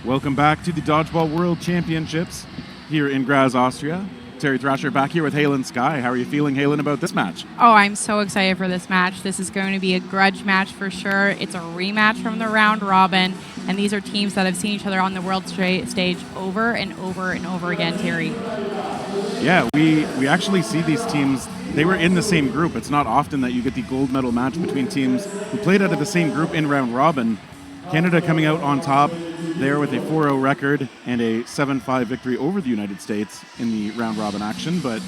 Welcome back to the Dodgeball World Championships here in Graz, Austria. Terry Thrasher back here with Halen Sky. How are you feeling, Halen, about this match? Oh, I'm so excited for this match. This is going to be a grudge match for sure. It's a rematch from the round robin, and these are teams that have seen each other on the world stage over and over and over again, Terry. Yeah, we actually see these teams. They were in the same group. It's not often that you get the gold medal match between teams who played out of the same group in round robin. Canada coming out on top there with a 4-0 record and a 7-5 victory over the United States in the round robin action. But,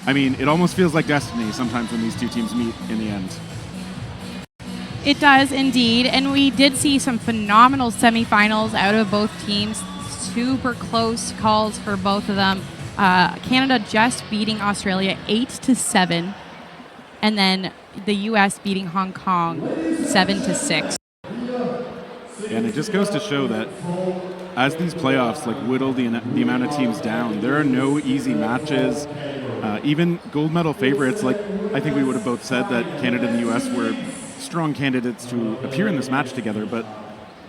I mean, it almost feels like destiny sometimes when these two teams meet in the end. It does indeed, and we did see some phenomenal semifinals out of both teams. Super close calls for both of them. Canada just beating Australia 8-7, and then the U.S. beating Hong Kong 7-6. And it just goes to show that as these playoffs whittle the amount of teams down, there are no easy matches. Even gold medal favorites, I think we would have both said that Canada and the U.S. were strong candidates to appear in this match together, but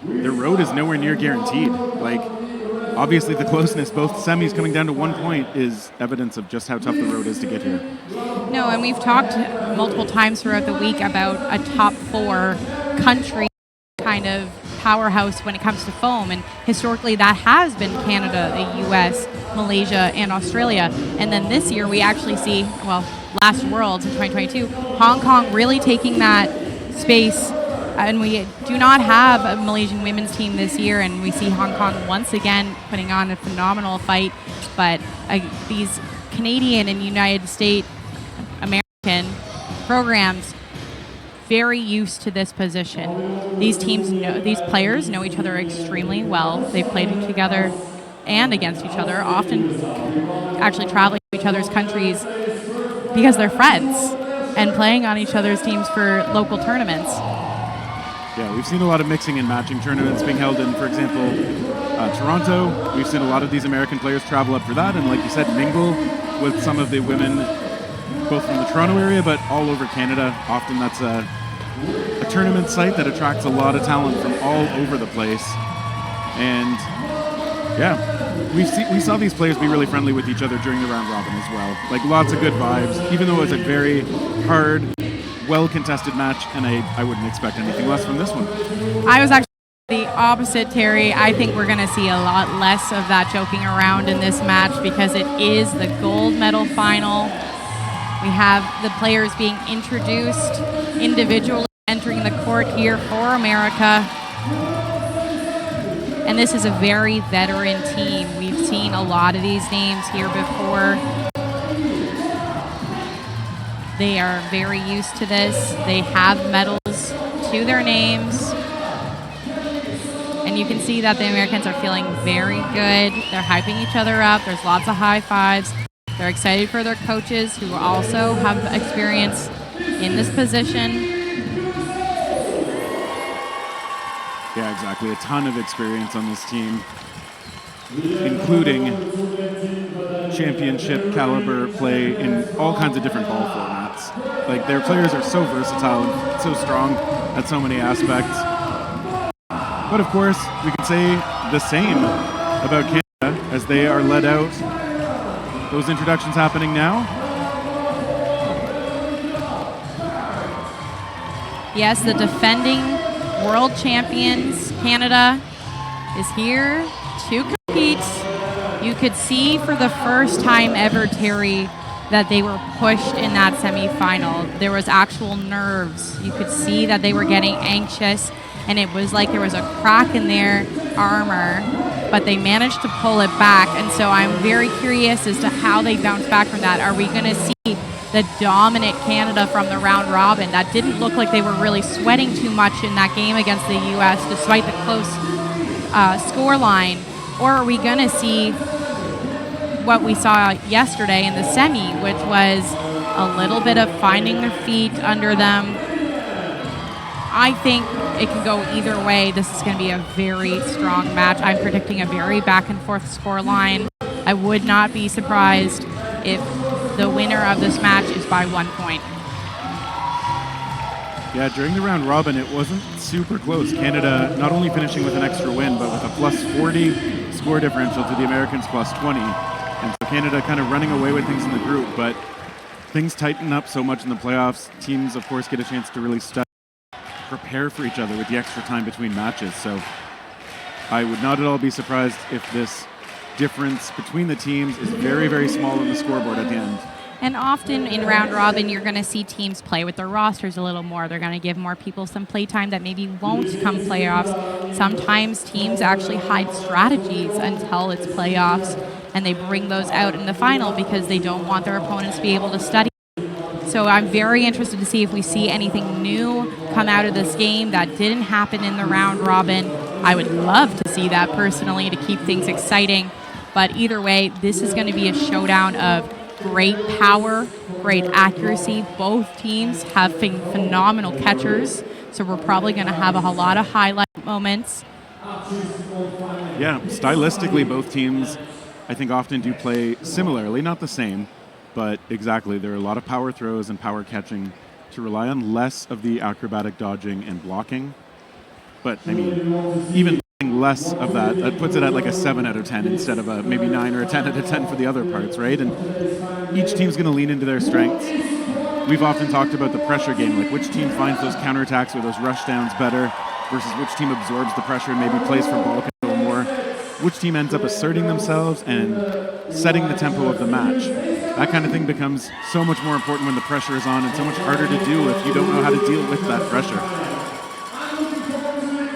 their road is nowhere near guaranteed. Obviously the closeness, both semis coming down to 1 point, is evidence of just how tough the road is to get here. No, and we've talked multiple times throughout the week about a top 4 country kind of powerhouse when it comes to foam, and historically that has been Canada, the US, Malaysia, and Australia. And then this year we actually see, last Worlds in 2022, Hong Kong really taking that space, and we do not have a Malaysian women's team this year, and we see Hong Kong once again putting on a phenomenal fight. But these Canadian and United States American programs very used to this position. These players know each other extremely well. They've played together and against each other, often actually traveling to each other's countries because they're friends and playing on each other's teams for local tournaments. Yeah, we've seen a lot of mixing and matching tournaments being held in, for example, Toronto. We've seen a lot of these American players travel up for that and, like you said, mingle with some of the women both from the Toronto area but all over Canada. Often that's a tournament site that attracts a lot of talent from all over the place. And yeah, we saw these players be really friendly with each other during the round robin as well. Lots of good vibes, even though it was a very hard, well-contested match, and I wouldn't expect anything less from this one. I was actually the opposite, Terry. I think we're going to see a lot less of that joking around in this match because it is the gold medal final. We have the players being introduced individually, entering the court here for America. And this is a very veteran team. We've seen a lot of these names here before. They are very used to this. They have medals to their names. And you can see that the Americans are feeling very good. They're hyping each other up. There's lots of high fives. They're excited for their coaches who also have experience in this position. Yeah, exactly. A ton of experience on this team, including championship caliber play in all kinds of different ball formats. Their players are so versatile and so strong at so many aspects. But of course, we can say the same about Canada as they are led out. Those introductions happening now. Yes, the defending world champions, Canada, is here to compete. You could see for the first time ever, Terry, that they were pushed in that semifinal. There was actual nerves. You could see that they were getting anxious, and it was like there was a crack in their armor, but they managed to pull it back. And so I'm very curious as to how they bounce back from that. Are we going to see the dominant Canada from the round robin? That didn't look like they were really sweating too much in that game against the U.S. despite the close score line. Or are we going to see what we saw yesterday in the semi, which was a little bit of finding their feet under them? I think it can go either way. This is going to be a very strong match. I'm predicting a very back-and-forth score line. I would not be surprised if the winner of this match is by 1 point. Yeah, during the round robin, it wasn't it's super close. Canada not only finishing with an extra win, but with a plus 40 score differential to the Americans plus 20. And so Canada kind of running away with things in the group, but things tighten up so much in the playoffs. Teams, of course, get a chance to really prepare for each other with the extra time between matches. So I would not at all be surprised if this difference between the teams is very, very small on the scoreboard at the end. And often in round robin, you're going to see teams play with their rosters a little more. They're going to give more people some play time that maybe won't come playoffs. Sometimes teams actually hide strategies until it's playoffs, and they bring those out in the final because they don't want their opponents to be able to study. So I'm very interested to see if we see anything new come out of this game that didn't happen in the round robin. I would love to see that personally to keep things exciting. But either way, this is going to be a showdown of great power, great accuracy. Both teams have phenomenal catchers, so we're probably going to have a lot of highlight moments. Yeah, stylistically, both teams, I think, often do play similarly, not the same, but exactly. There are a lot of power throws and power catching to rely on less of the acrobatic dodging and blocking. But, I mean, even less of that, that puts it at like a 7 out of 10 instead of a maybe 9 or a 10 out of 10 for the other parts, right? And each team's going to lean into their strengths. We've often talked about the pressure game, like which team finds those counterattacks or those rush downs better versus which team absorbs the pressure and maybe plays for ball control more. Which team ends up asserting themselves and setting the tempo of the match. That kind of thing becomes so much more important when the pressure is on and so much harder to do if you don't know how to deal with that pressure.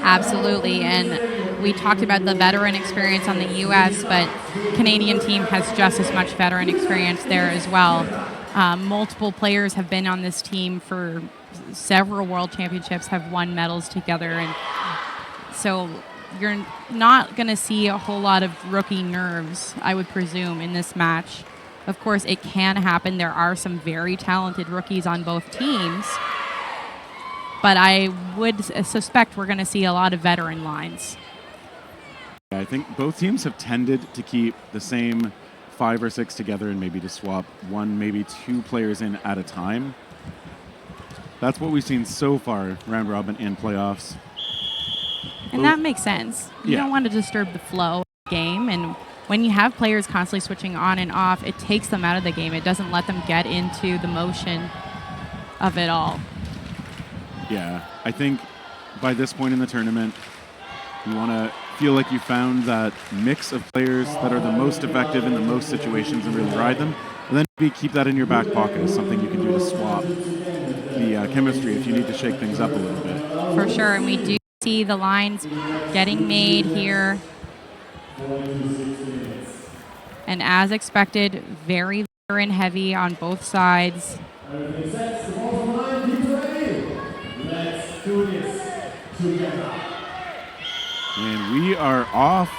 Absolutely, and we talked about the veteran experience on the U.S., but Canadian team has just as much veteran experience there as well. Multiple players have been on this team for several world championships, have won medals together, and so you're not going to see a whole lot of rookie nerves, I would presume, in this match. Of course, it can happen. There are some very talented rookies on both teams, but I would suspect we're going to see a lot of veteran lines. I think both teams have tended to keep the same 5 or 6 together and maybe to swap 1, maybe 2 players in at a time. That's what we've seen so far, round robin and playoffs. And that makes sense. You don't want to disturb the flow of the game, and when you have players constantly switching on and off, it takes them out of the game. It doesn't let them get into the motion of it all. Yeah, I think by this point in the tournament, you want to feel like you found that mix of players that are the most effective in the most situations and really ride them. And then maybe keep that in your back pocket as something you can do to swap the chemistry if you need to shake things up a little bit. For sure, and we do see the lines getting made here. And as expected, very veteran heavy on both sides. And we are off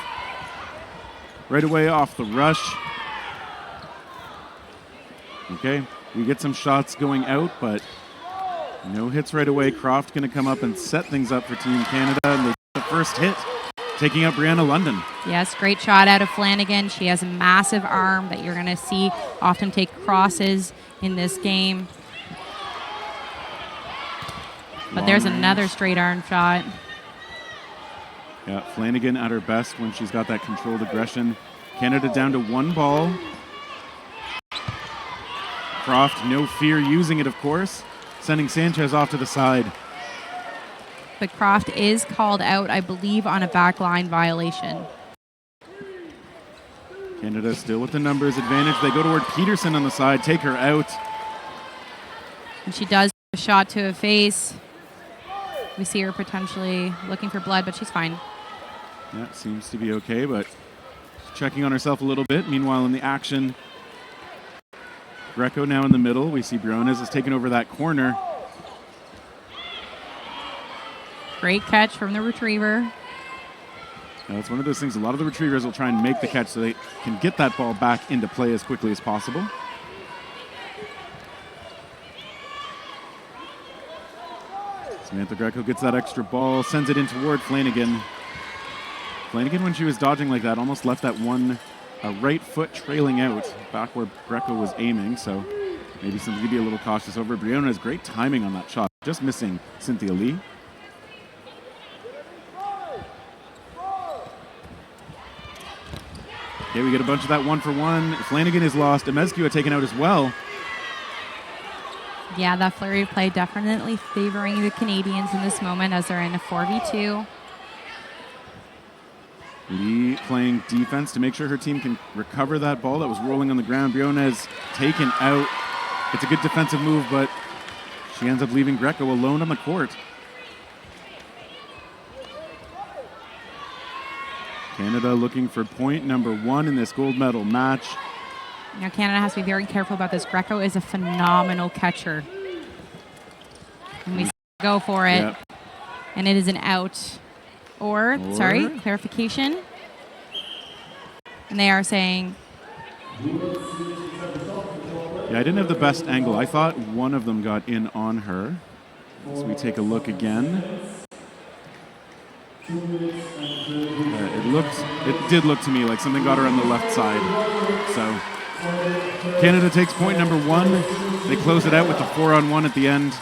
right away off the rush. Okay, we get some shots going out, but no hits right away. Croft going to come up and set things up for Team Canada, and they get the first hit, taking out Brianna London. Yes, great shot out of Flanagan. She has a massive arm that you're going to see often take crosses in this game. But there's another straight arm shot. Yeah, Flanagan at her best when she's got that controlled aggression. Canada down to 1 ball. Croft, no fear using it, of course, sending Sanchez off to the side. But Croft is called out, I believe, on a backline violation. Canada still with the numbers advantage. They go toward Peterson on the side, take her out. And she does a shot to a face. We see her potentially looking for blood, but she's fine. Yeah, seems to be okay, but checking on herself a little bit. Meanwhile, in the action, Greco now in the middle. We see Briones has taken over that corner. Great catch from the retriever. Now, it's one of those things, a lot of the retrievers will try and make the catch so they can get that ball back into play as quickly as possible. Samantha Greco gets that extra ball, sends it in toward Flanagan. Flanagan, when she was dodging like that, almost left that one right foot trailing out back where Greco was aiming, so maybe something to be a little cautious over. Briones has great timing on that shot, just missing Cynthia Lee. Okay, we get a bunch of that 1-for-1. Flanagan is lost. Emezcua taken out as well. Yeah, that flurry of play definitely favoring the Canadians in this moment as they're in a 4v2. Lee playing defense to make sure her team can recover that ball that was rolling on the ground. Briones taken out. It's a good defensive move, but she ends up leaving Greco alone on the court. Canada looking for point number 1 in this gold medal match. Now Canada has to be very careful about this. Greco is a phenomenal catcher. And we go for it. Yep. And it is an out. Or, sorry, clarification. And they are saying... Yeah, I didn't have the best angle. I thought one of them got in on her. So we take a look again. It did look to me like something got her on the left side. So Canada takes point number 1. They close it out with the 4-on-1 at the end.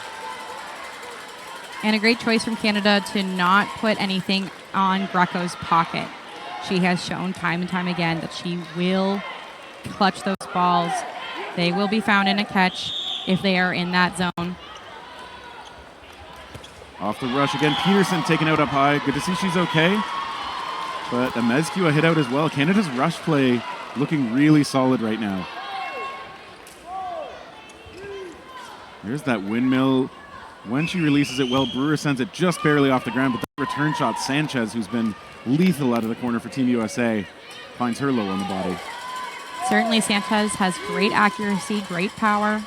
And a great choice from Canada to not put anything on Greco's pocket. She has shown time and time again that she will clutch those balls. They will be found in a catch if they are in that zone. Off the rush again. Peterson taken out up high. Good to see she's okay. But Emezcua hit out as well. Canada's rush play looking really solid right now. There's that windmill. When she releases it well, Brewer sends it just barely off the ground, but the return shot, Sanchez, who's been lethal out of the corner for Team USA, finds her low on the body. Certainly Sanchez has great accuracy, great power.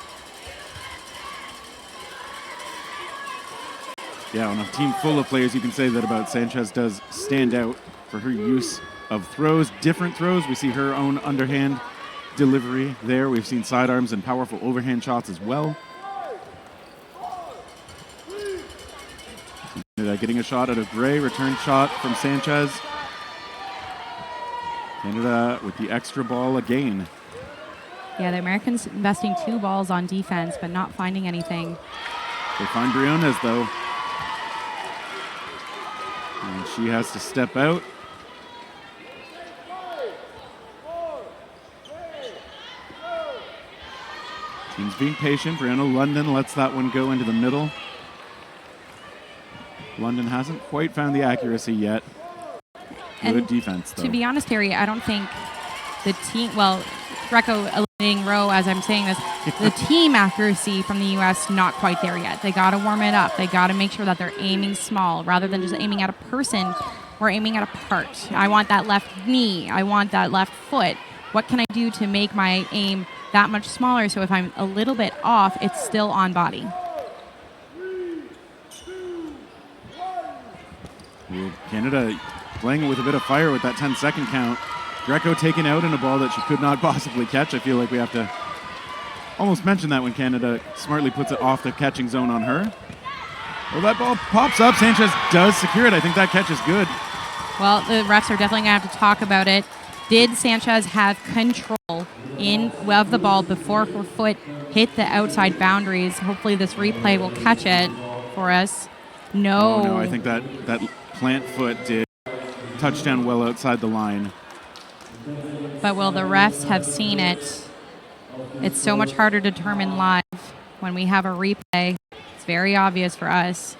Yeah, on a team full of players, you can say that about Sanchez does stand out for her use of throws, different throws. We see her own underhand delivery there. We've seen sidearms and powerful overhand shots as well. Getting a shot out of Gray, return shot from Sanchez. Canada with the extra ball again. Yeah, the Americans investing 2 balls on defense, but not finding anything. They find Briones, though. And she has to step out. Team's being patient. Brianna London lets that one go into the middle. London hasn't quite found the accuracy yet. Good defense, though. To be honest, Harry, I don't think the team, well, Greco eliminating Rowe, as I'm saying this, the team accuracy from the U.S. not quite there yet. They got to warm it up. They got to make sure that they're aiming small rather than just aiming at a person. We're aiming at a part. I want that left knee. I want that left foot. What can I do to make my aim that much smaller so if I'm a little bit off, it's still on body? Canada playing with a bit of fire with that 10-second count. Greco taken out in a ball that she could not possibly catch. I feel like we have to almost mention that when Canada smartly puts it off the catching zone on her. Well, that ball pops up. Sanchez does secure it. I think that catch is good. Well, the refs are definitely going to have to talk about it. Did Sanchez have control of the ball before her foot hit the outside boundaries? Hopefully this replay will catch it for us. No. Oh, no, I think that plant foot did touchdown well outside the line. But will the refs have seen it? It's so much harder to determine live when we have a replay. It's very obvious for us.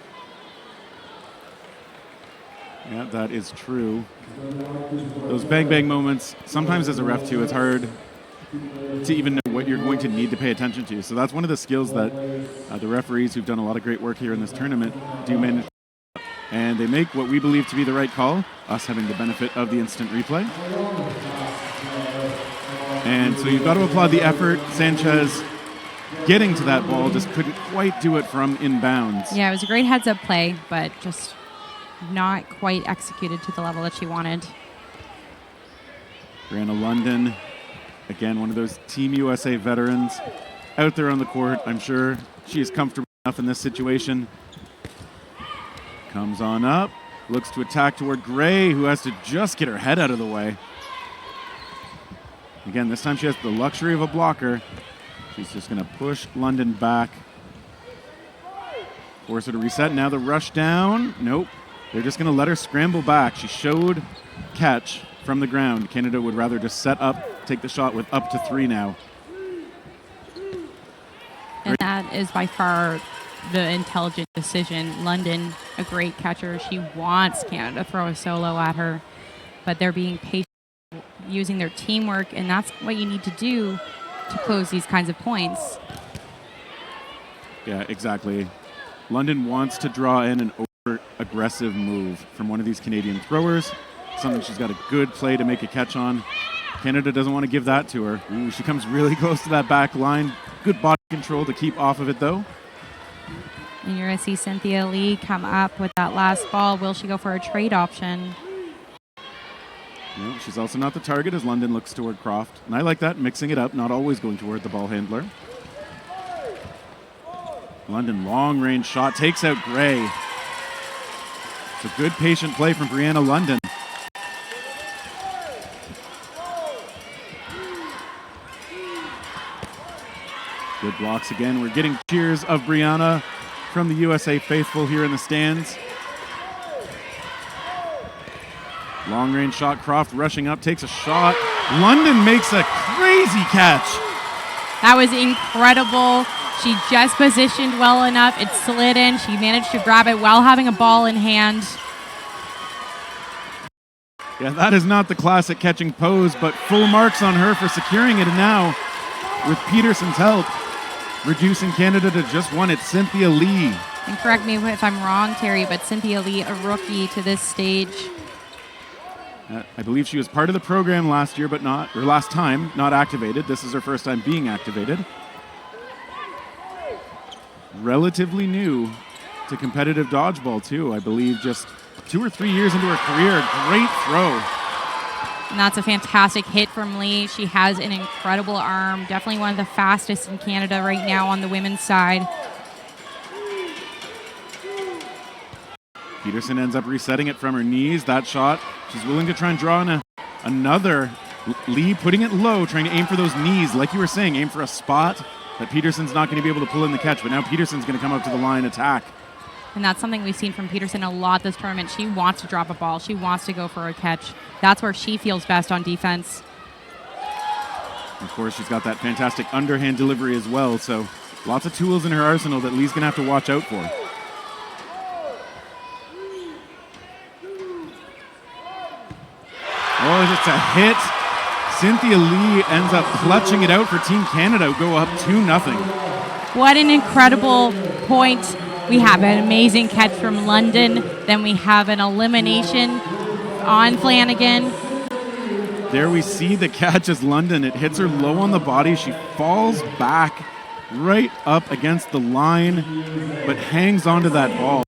Yeah, that is true. Those bang-bang moments, sometimes as a ref too, it's hard to even know what you're going to need to pay attention to. So that's one of the skills that the referees who've done a lot of great work here in this tournament do manage. And they make what we believe to be the right call, us having the benefit of the instant replay. And so you've got to applaud the effort. Sanchez getting to that ball just couldn't quite do it from inbounds. Yeah, it was a great heads-up play, but just not quite executed to the level that she wanted. Brianna London, again, one of those Team USA veterans out there on the court. I'm sure she is comfortable enough in this situation. Comes on up, looks to attack toward Gray, who has to just get her head out of the way. Again, this time she has the luxury of a blocker. She's just going to push London back. Force her to reset. Now the rush down. Nope. They're just going to let her scramble back. She showed catch from the ground. Canada would rather just set up, take the shot with up to 3 now. And that is by far the intelligent decision. London, a great catcher. She wants Canada to throw a solo at her, but they're being patient, using their teamwork, and that's what you need to do to close these kinds of points. Yeah, exactly. London wants to draw in an over-aggressive move from one of these Canadian throwers, something she's got a good play to make a catch on. Canada doesn't want to give that to her. Ooh, she comes really close to that back line. Good body control to keep off of it, though. And you're going to see Cynthia Lee come up with that last ball. Will she go for a trade option? No, she's also not the target as London looks toward Croft. And I like that, mixing it up, not always going toward the ball handler. London, long-range shot, takes out Gray. It's a good patient play from Brianna London. Good blocks again. We're getting cheers of Brianna from the USA faithful here in the stands. Long range shot, Croft rushing up, takes a shot. London makes a crazy catch. That was incredible. She just positioned well enough. It slid in. She managed to grab it while having a ball in hand. Yeah, that is not the classic catching pose, but full marks on her for securing it. And now, with Peterson's help, reducing Canada to just 1, it's Cynthia Lee. And correct me if I'm wrong, Terry, but Cynthia Lee, a rookie to this stage. I believe she was part of the program last time, not activated. This is her first time being activated. Relatively new to competitive dodgeball, too. I believe just 2 or 3 years into her career. Great throw. And that's a fantastic hit from Lee. She has an incredible arm. Definitely one of the fastest in Canada right now on the women's side. Peterson ends up resetting it from her knees. That shot, she's willing to try and draw in another. Lee putting it low, trying to aim for those knees. Like you were saying, aim for a spot that Peterson's not going to be able to pull in the catch. But now Peterson's going to come up to the line, attack. And that's something we've seen from Peterson a lot this tournament. She wants to drop a ball. She wants to go for a catch. That's where she feels best on defense. Of course, she's got that fantastic underhand delivery as well. So lots of tools in her arsenal that Lee's going to have to watch out for. Oh, it's a hit. Cynthia Lee ends up clutching it out for Team Canada, who go up 2-0. What an incredible point. We have an amazing catch from London. Then we have an elimination on Flanagan. There we see the catch as London. It hits her low on the body. She falls back right up against the line, but hangs onto that ball.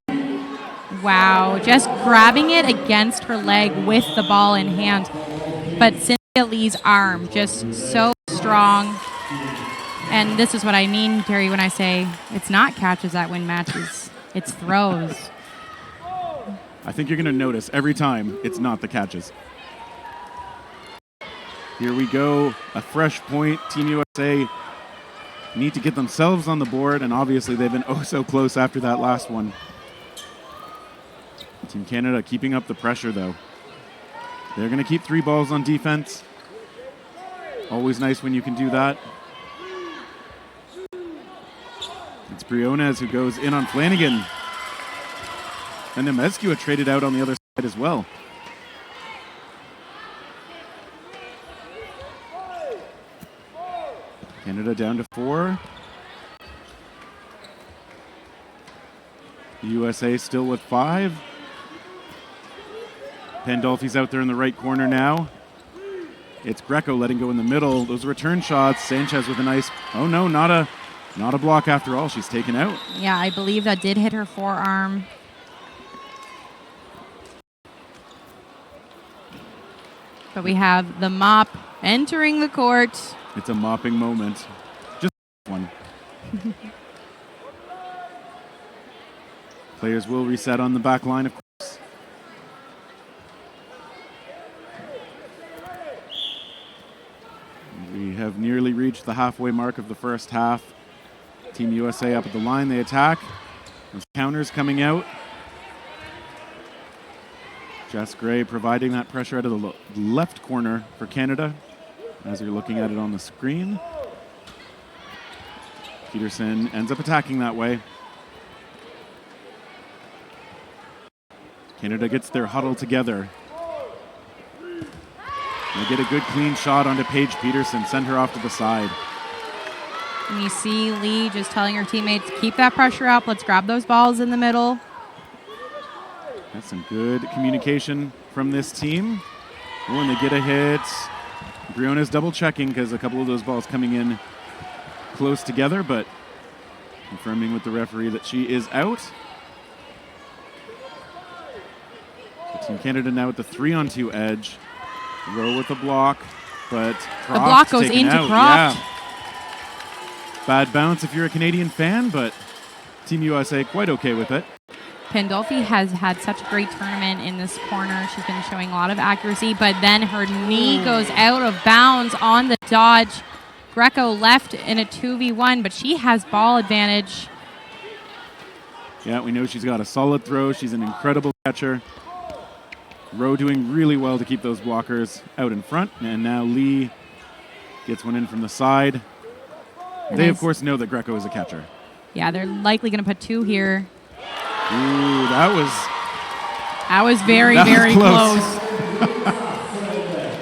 Wow, just grabbing it against her leg with the ball in hand. But Cynthia Lee's arm, just so strong. And this is what I mean, Terry, when I say it's not catches that win matches. It's throws. I think you're going to notice every time it's not the catches. Here we go. A fresh point. Team USA need to get themselves on the board, and obviously they've been oh so close after that last one. Team Canada keeping up the pressure, though. They're going to keep 3 balls on defense. Always nice when you can do that. It's Briones who goes in on Flanagan. And Nemescua traded out on the other side as well. Canada down to 4. USA still with 5. Pandolfi's out there in the right corner now. It's Greco letting go in the middle. Those return shots. Sanchez with a nice, oh no, not a block after all. She's taken out. Yeah, I believe that did hit her forearm. But we have the mop entering the court. It's a mopping moment. Just one. Players will reset on the back line, of course. We have nearly reached the halfway mark of the first half. Team USA up at the line. They attack. There's counters coming out. Jess Gray providing that pressure out of the left corner for Canada as you're looking at it on the screen. Peterson ends up attacking that way. Canada gets their huddle together. They get a good clean shot onto Paige Peterson, send her off to the side. And you see Lee just telling her teammates, keep that pressure up. Let's grab those balls in the middle. That's some good communication from this team. When they get a hit, Briona's double checking because a couple of those balls coming in close together, but confirming with the referee that she is out. So Team Canada now at the 3-on-2 edge. Rowe with the block, but Croft the block goes taken into out. Croft. Yeah. Bad bounce if you're a Canadian fan, but Team USA quite okay with it. Pandolfi has had such a great tournament in this corner. She's been showing a lot of accuracy, but then her knee goes out of bounds on the dodge. Greco left in a 2v1, but she has ball advantage. Yeah, we know she's got a solid throw. She's an incredible catcher. Rowe doing really well to keep those blockers out in front. And now Lee gets one in from the side. They, of course, know that Greco is a catcher. Yeah, they're likely going to put two here. Ooh, that was very, very close.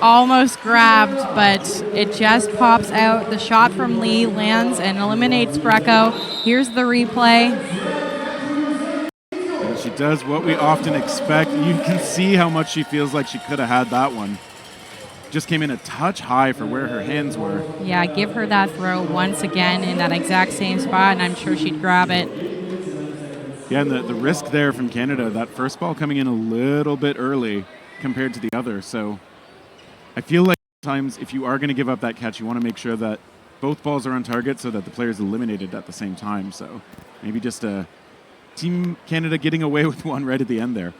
Almost grabbed, but it just pops out. The shot from Lee lands and eliminates Greco. Here's the replay. And she does what we often expect. You can see how much she feels like she could have had that one. Just came in a touch high for where her hands were. Yeah, give her that throw once again in that exact same spot, and I'm sure she'd grab it. Yeah, and the risk there from Canada, that first ball coming in a little bit early compared to the other. So I feel like sometimes if you are going to give up that catch, you want to make sure that both balls are on target so that the player is eliminated at the same time. So maybe just Team Canada getting away with one right at the end there.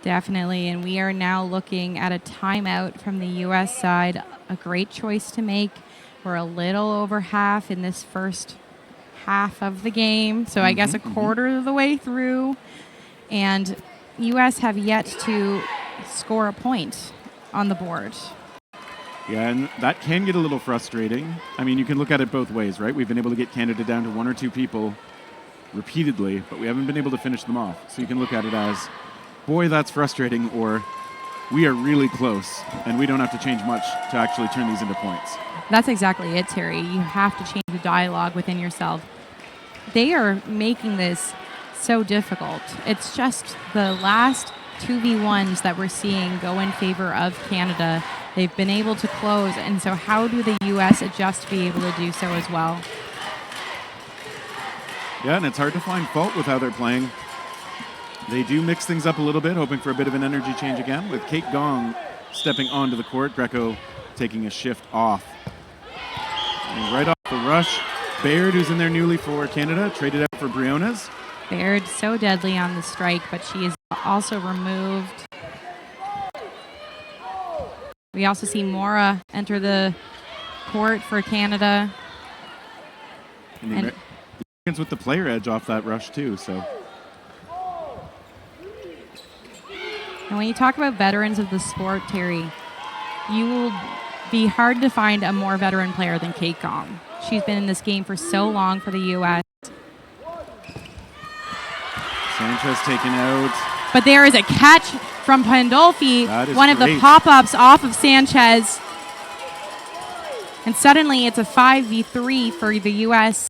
Definitely, and we are now looking at a timeout from the U.S. side. A great choice to make. We're a little over half in this first half of the game, so I guess a quarter of the way through. And U.S. have yet to score a point on the board. Yeah, and that can get a little frustrating. I mean, you can look at it both ways, right? We've been able to get Canada down to one or two people repeatedly, but we haven't been able to finish them off. So you can look at it as, boy, that's frustrating, or we are really close, and we don't have to change much to actually turn these into points. That's exactly it, Terry. You have to change the dialogue within yourself. They are making this so difficult. It's just the last 2v1s that we're seeing go in favor of Canada. They've been able to close, and so how do the U.S. adjust to be able to do so as well? Yeah, and it's hard to find fault with how they're playing. They do mix things up a little bit, hoping for a bit of an energy change again, with Kate Gong stepping onto the court, Greco taking a shift off. And right off the rush, Baird, who's in there newly for Canada, traded out for Briones. Baird so deadly on the strike, but she is also removed. We also see Mora enter the court for Canada. And the Americans with the player edge off that rush too, so. And when you talk about veterans of the sport, Terry, you will be hard to find a more veteran player than Kate Gong. She's been in this game for so long for the U.S. Sanchez taken out. But there is a catch from Pandolfi, one of the pop-ups off of Sanchez. And suddenly it's a 5v3 for the U.S.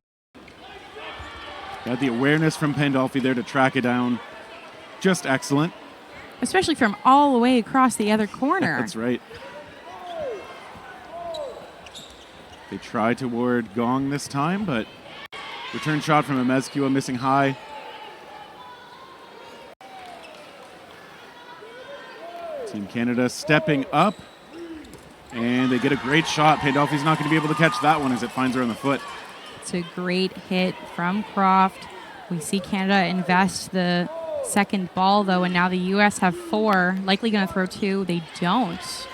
Got the awareness from Pandolfi there to track it down. Just excellent. Especially from all the way across the other corner. That's right. They try toward Gong this time, but return shot from Amezcua missing high. Team Canada stepping up, and they get a great shot. Pandolfi's not going to be able to catch that one as it finds her on the foot. It's a great hit from Croft. We see Canada invest the second ball, though, and now the U.S. have four, likely going to throw two. They don't.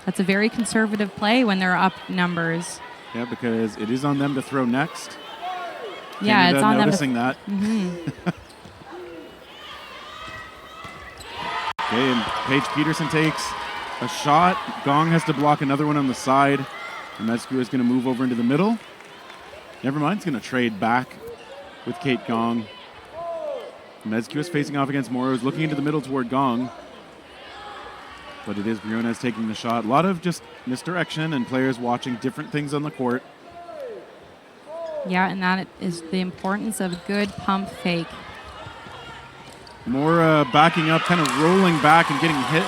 That's a very conservative play when they're up numbers. Yeah, because it is on them to throw next. Yeah, Canada it's on noticing them. That. Okay, and Paige Peterson takes a shot. Gong has to block another one on the side. And Mezcua is going to move over into the middle. Never mind, it's going to trade back with Kate Gong. Mezcua is facing off against Moros, looking into the middle toward Gong. But it is Briones taking the shot. A lot of just misdirection and players watching different things on the court. Yeah, and that is the importance of a good pump fake. More backing up, kind of rolling back and getting hit,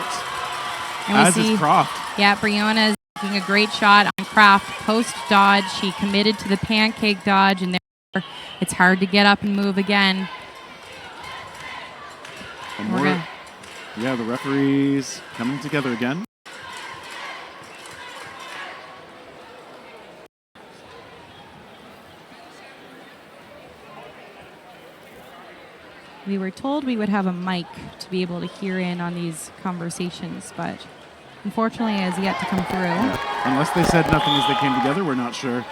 as is Croft. Yeah, Briones making a great shot on Croft. Post dodge, she committed to the pancake dodge, and there it's hard to get up and move again. Yeah, the referees coming together again. We were told we would have a mic to be able to hear in on these conversations, but unfortunately has yet to come through. Yeah. Unless they said nothing as they came together, we're not sure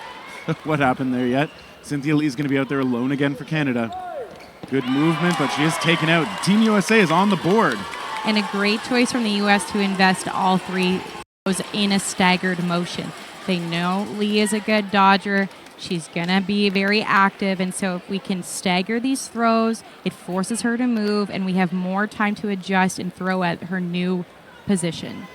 what happened there yet. Cynthia Lee is going to be out there alone again for Canada. Good movement, but she is taken out. Team USA is on the board. And a great choice from the U.S. to invest all three throws in a staggered motion. They know Lee is a good dodger. She's going to be very active, and so if we can stagger these throws, it forces her to move, and we have more time to adjust and throw at her new position.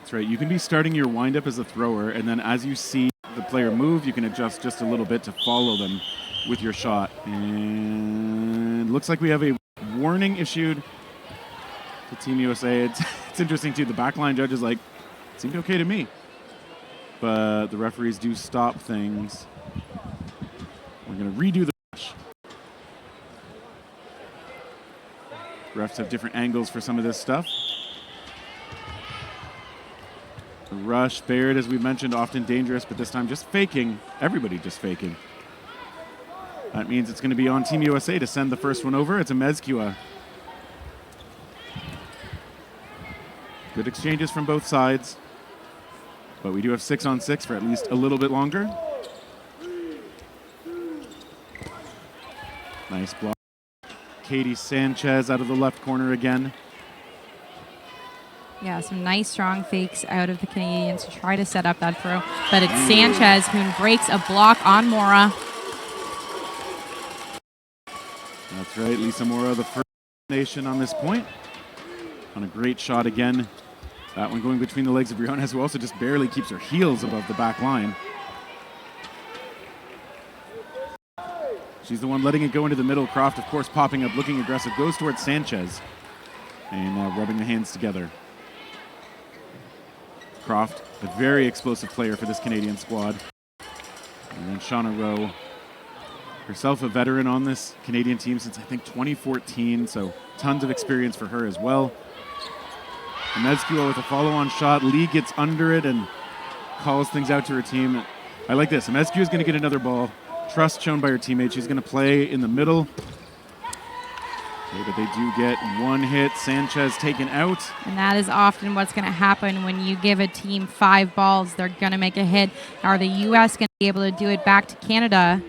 That's right. You can be starting your windup as a thrower, and then as you see the player move, you can adjust just a little bit to follow them with your shot. And looks like we have a warning issued to Team USA. It's interesting, too. The backline judge is like, it seemed okay to me. But the referees do stop things. We're going to redo the rush. Refs have different angles for some of this stuff. The rush, Baird, as we mentioned, often dangerous, but this time just faking. Everybody just faking. That means it's going to be on Team USA to send the first one over. It's a Mezcua. Good exchanges from both sides. But we do have 6-on-6 for at least a little bit longer. Nice block. Katie Sanchez out of the left corner again. Yeah, some nice strong fakes out of the Canadians to try to set up that throw. But it's Sanchez who breaks a block on Mora. That's right, Lisa Mora, the first nation on this point. On a great shot again. That one going between the legs of Briones, who also just barely keeps her heels above the back line. She's the one letting it go into the middle. Croft, of course, popping up, looking aggressive, goes towards Sanchez. And rubbing the hands together. Croft, a very explosive player for this Canadian squad. And then Shauna Rowe, herself a veteran on this Canadian team since, I think, 2014, so tons of experience for her as well. Mezcua with a follow-on shot. Lee gets under it and calls things out to her team. I like this. Mezcua is going to get another ball. Trust shown by her teammates. She's going to play in the middle. Okay, but they do get one hit. Sanchez taken out. And that is often what's going to happen when you give a team 5 balls. They're going to make a hit. Are the U.S. going to be able to do it back to Canada?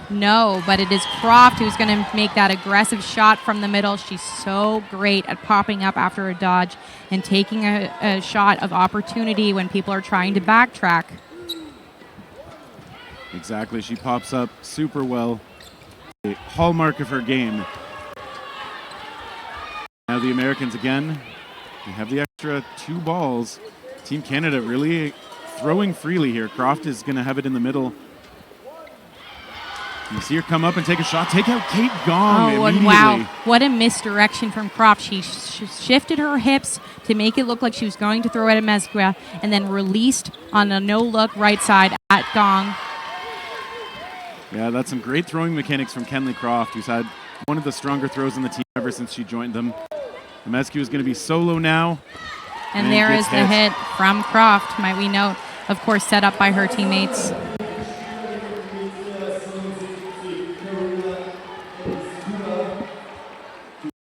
No, but it is Croft who's going to make that aggressive shot from the middle. She's so great at popping up after a dodge and taking a shot of opportunity when people are trying to backtrack. Exactly. She pops up super well. A hallmark of her game. Now the Americans again. They have the extra 2 balls. Team Canada really throwing freely here. Croft is going to have it in the middle. You see her come up and take a shot. Take out Kate Gong immediately. Wow. What a misdirection from Croft. She shifted her hips to make it look like she was going to throw it at Mezcua and then released on a no-look right side at Gong. Yeah, that's some great throwing mechanics from Kenley Croft, who's had one of the stronger throws in the team ever since she joined them. Mezcua is going to be solo now. And there is the hit from Croft, might we note. Of course, set up by her teammates.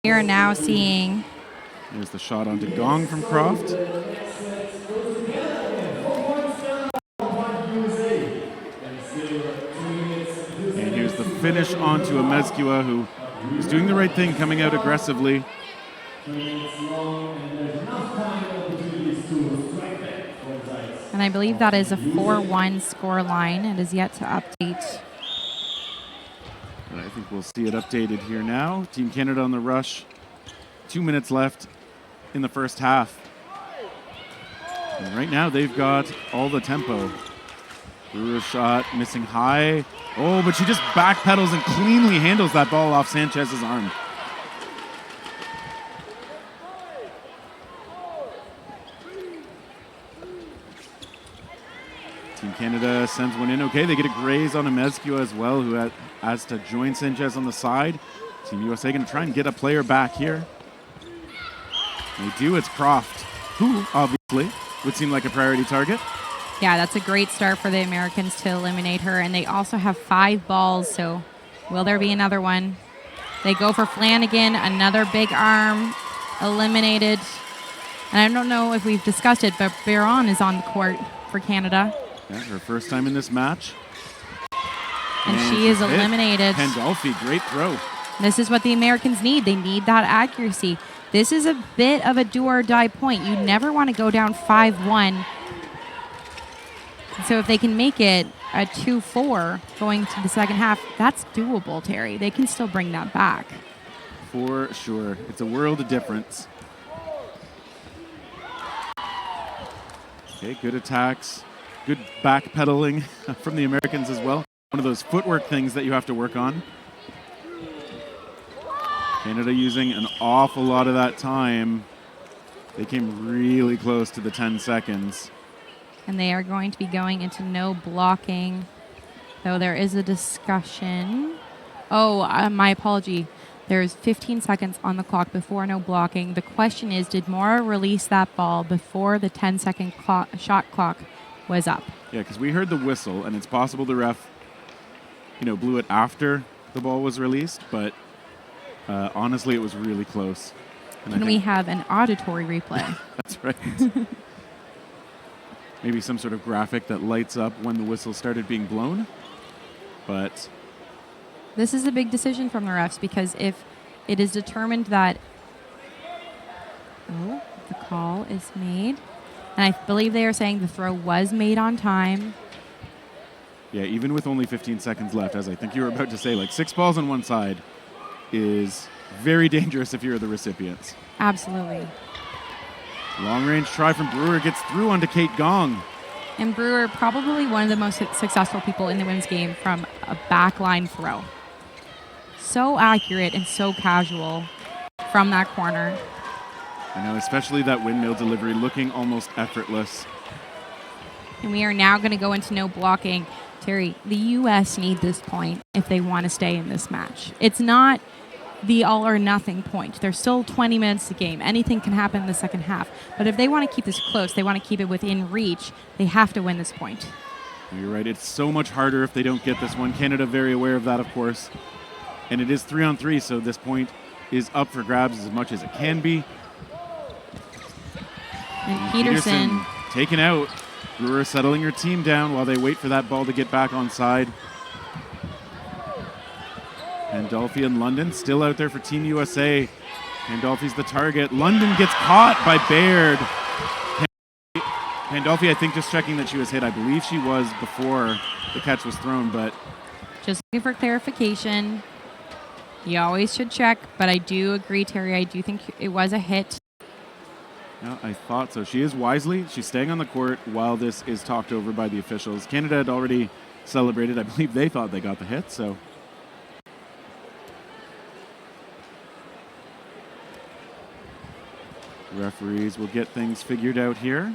We are now seeing... Here's the shot onto Gong from Croft. And here's the finish onto a Mezcua who is doing the right thing, coming out aggressively. And I believe that is a 4-1 score line. It is yet to update. And I think we'll see it updated here now. Team Canada on the rush. 2 minutes left in the first half. And right now they've got all the tempo. Brewer's shot missing high. Oh, but she just backpedals and cleanly handles that ball off Sanchez's arm. Team Canada sends one in. Okay, they get a graze on Amezcua as well, who has to join Sanchez on the side. Team USA going to try and get a player back here. They do. It's Croft, who obviously would seem like a priority target. Yeah, that's a great start for the Americans to eliminate her. And they also have 5 balls, so will there be another one? They go for Flanagan, another big arm, eliminated. And I don't know if we've discussed it, but Biron is on the court for Canada. Yeah, her first time in this match. And she is eliminated. Pandolfi, great throw. This is what the Americans need. They need that accuracy. This is a bit of a do-or-die point. You never want to go down 5-1. So if they can make it a 2-4 going to the second half, that's doable, Terry. They can still bring that back. For sure. It's a world of difference. Okay, good attacks. Good backpedaling from the Americans as well. One of those footwork things that you have to work on. Canada using an awful lot of that time. They came really close to the 10 seconds. And they are going to be going into no blocking, though there is a discussion. Oh, my apology. There's 15 seconds on the clock before no blocking. The question is, did Mora release that ball before the 10-second shot clock was up? Yeah, because we heard the whistle, and it's possible the ref, blew it after the ball was released, but honestly, it was really close. And Can we have an auditory replay? That's right. Maybe some sort of graphic that lights up when the whistle started being blown, but... This is a big decision from the refs, because if it is determined that the call is made, and I believe they are saying the throw was made on time. Yeah, even with only 15 seconds left, as I think you were about to say, like 6 balls on one side is very dangerous if you're the recipients. Absolutely. Long range try from Brewer gets through onto Kate Gong. And Brewer, probably one of the most successful people in the women's game from a backline throw. So accurate and so casual from that corner. I know, especially that windmill delivery looking almost effortless. And we are now going to go into no blocking. Terry, the U.S. need this point if they want to stay in this match. It's not the all or nothing point. There's still 20 minutes to game. Anything can happen in the second half. But if they want to keep this close, they want to keep it within reach, they have to win this point. You're right. It's so much harder if they don't get this one. Canada very aware of that, of course. And it is 3-on-3, so this point is up for grabs as much as it can be. And Peterson taken out. Brewer settling her team down while they wait for that ball to get back on side. Pandolfi and London still out there for Team USA. Pandolfi's the target. London gets caught by Baird. Pandolfi, I think, just checking that she was hit. I believe she was before the catch was thrown, but... Just looking for clarification. You always should check, but I do agree, Terry. I do think it was a hit. Yeah, I thought so. She is wisely. She's staying on the court while this is talked over by the officials. Canada had already celebrated. I believe they thought they got the hit, so... Referees will get things figured out here.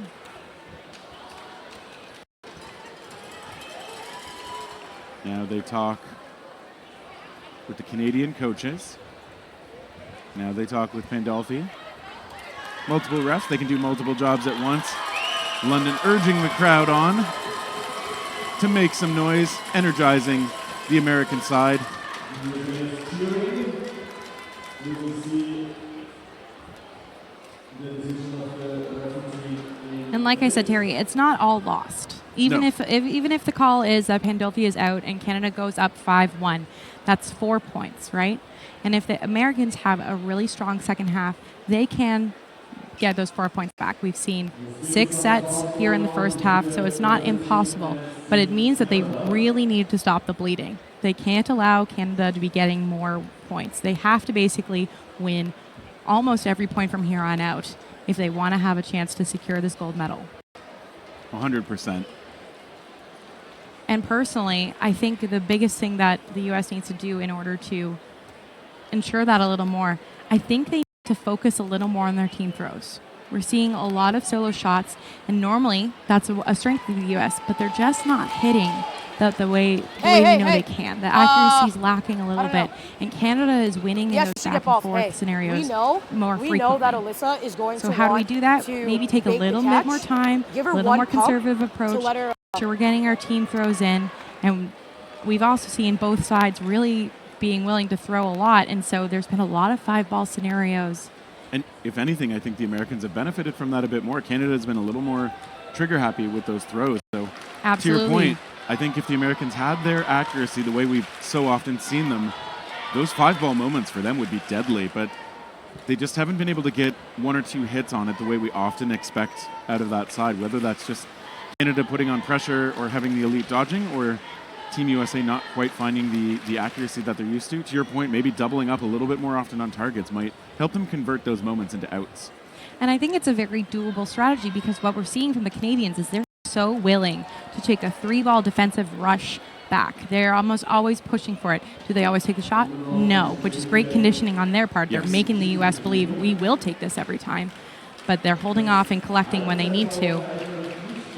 Now they talk with the Canadian coaches. Now they talk with Pandolfi. Multiple refs, they can do multiple jobs at once. London urging the crowd on to make some noise, energizing the American side. And like I said, Terry, it's not all lost. Even No. if the call is that Pandolfi is out and Canada goes up 5-1, that's 4 points, right? And if the Americans have a really strong second half, they can get those 4 points back. We've seen 6 sets here in the first half, so it's not impossible. But it means that they really need to stop the bleeding. They can't allow Canada to be getting more points. They have to basically win almost every point from here on out if they want to have a chance to secure this gold medal. 100%. And personally, I think the biggest thing that the U.S. needs to do in order to ensure that a little more, I think they need to focus a little more on their team throws. We're seeing a lot of solo shots, and normally that's a strength of the U.S., but they're just not hitting the way we know they can. The accuracy is lacking a little bit, and Canada is winning in those back and forth scenarios more frequently. We know that Alyssa is going to So how do we do that? Maybe take a little bit more time, a little more conservative approach. So we're getting our team throws in, and we've also seen both sides really being willing to throw a lot, and so there's been a lot of 5-ball scenarios. And if anything, I think the Americans have benefited from that a bit more. Canada has been a little more trigger happy with those throws. So Absolutely. To your point, I think if the Americans had their accuracy the way we've so often seen them, those 5-ball moments for them would be deadly, but they just haven't been able to get 1 or 2 hits on it the way we often expect out of that side, whether that's just Canada putting on pressure or having the elite dodging, or Team USA not quite finding the accuracy that they're used to. To your point, maybe doubling up a little bit more often on targets might help them convert those moments into outs. And I think it's a very doable strategy because what we're seeing from the Canadians is they're so willing to take a 3-ball defensive rush back. They're almost always pushing for it. Do they always take the shot? No, which is great conditioning on their part. Yes. They're making the U.S. believe we will take this every time, but they're holding off and collecting when they need to.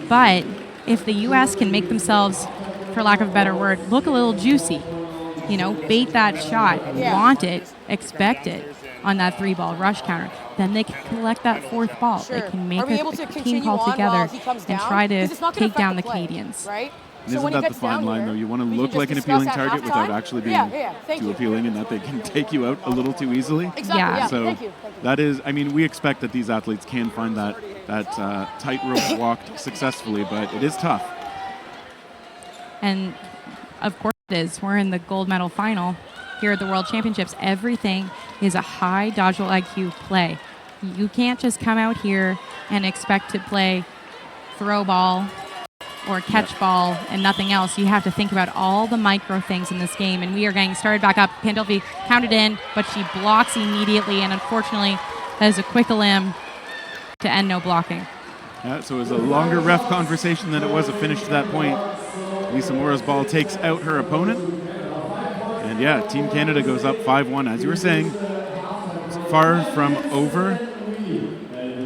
But if the U.S. can make themselves, for lack of a better word, look a little juicy, bait that shot, want it, expect it on that 3-ball rush counter, then they can collect that 4th ball. Sure. They can make a team call together and try to take down the Canadians. Right? And isn't that the fine line, though? You want to look like an appealing target without actually being too appealing, and that they can take you out a little too easily. Exactly. Yeah. So Thank you. that is, we expect that these athletes can find that tightrope walked successfully, but it is tough. And of course it is. We're in the gold medal final here at the World Championships. Everything is a high dodgeball IQ play. You can't just come out here and expect to play throw ball or catch ball and nothing else. You have to think about all the micro things in this game. And we are getting started back up. Pandolfi counted in, but she blocks immediately. And unfortunately, that is a quick elim to end no blocking. Yeah, so it was a longer ref conversation than it was a finish to that point. Lisa Mora's ball takes out her opponent. And yeah, Team Canada goes up 5-1. As you were saying, it's far from over.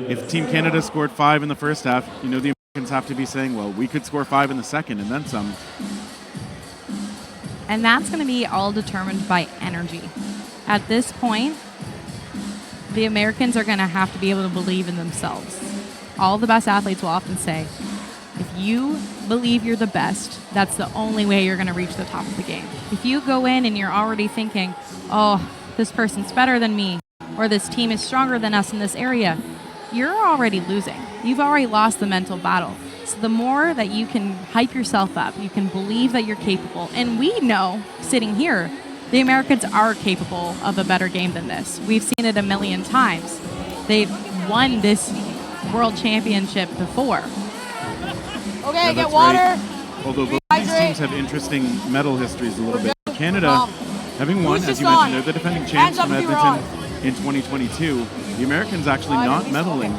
If Team Canada scored 5 in the first half, the Americans have to be saying, well, we could score 5 in the second and then some. And that's going to be all determined by energy. At this point, the Americans are going to have to be able to believe in themselves. All the best athletes will often say, if you believe you're the best, that's the only way you're going to reach the top of the game. If you go in and you're already thinking, oh, this person's better than me, or this team is stronger than us in this area, you're already losing. You've already lost the mental battle. So the more that you can hype yourself up, you can believe that you're capable. And we know, sitting here, the Americans are capable of a better game than this. We've seen it a million times. They've won this World Championship before. Okay, get water. Right. Although both these teams have interesting medal histories a little bit. Canada, having won, as you mentioned, they're the defending champs from Edmonton in 2022. The Americans actually not medaling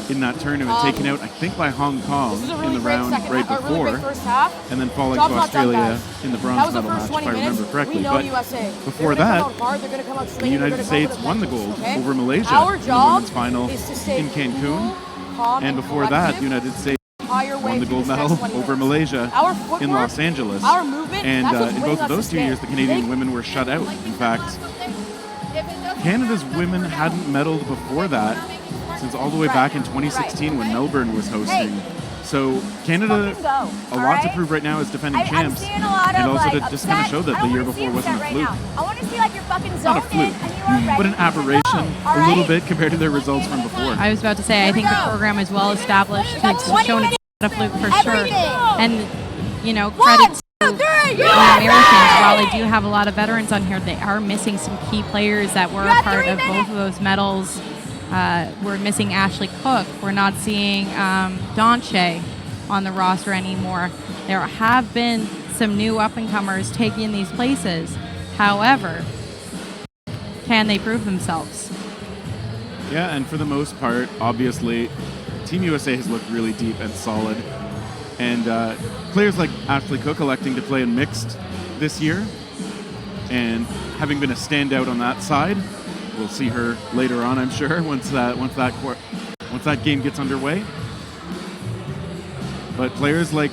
in that tournament, taken out, I think, by Hong Kong in the round right before, and then falling to Australia in the bronze medal match, if I remember correctly. But before that, the United States won the gold over Malaysia in the women's final in Cancun. And before that, the United States won the gold medal over Malaysia in Los Angeles. And in both of those 2 years, the Canadian women were shut out. In fact, Canada's women hadn't medaled before that since all the way back in 2016 when Melbourne was hosting. So Canada, a lot to prove right now as defending champs, and also to just kind of show that the year before wasn't a fluke. I want to see like you're fucking Not a fluke, but an aberration a little bit compared to their results from before. I was about to say, I think the program is well established. It's shown its a fluke for sure. Everything. And, you know, One, credit two, to three, the Americans. While they do have a lot of veterans on here, they are missing some key players that were a part of both of those medals. We're missing Ashley Cook. We're not seeing Donche on the roster anymore. There have been some new up-and-comers taking these places. However, can they prove themselves? Yeah, and for the most part, obviously, Team USA has looked really deep and solid. And players like Ashley Cook electing to play in mixed this year and having been a standout on that side. We'll see her later on, I'm sure, once that game gets underway. But players like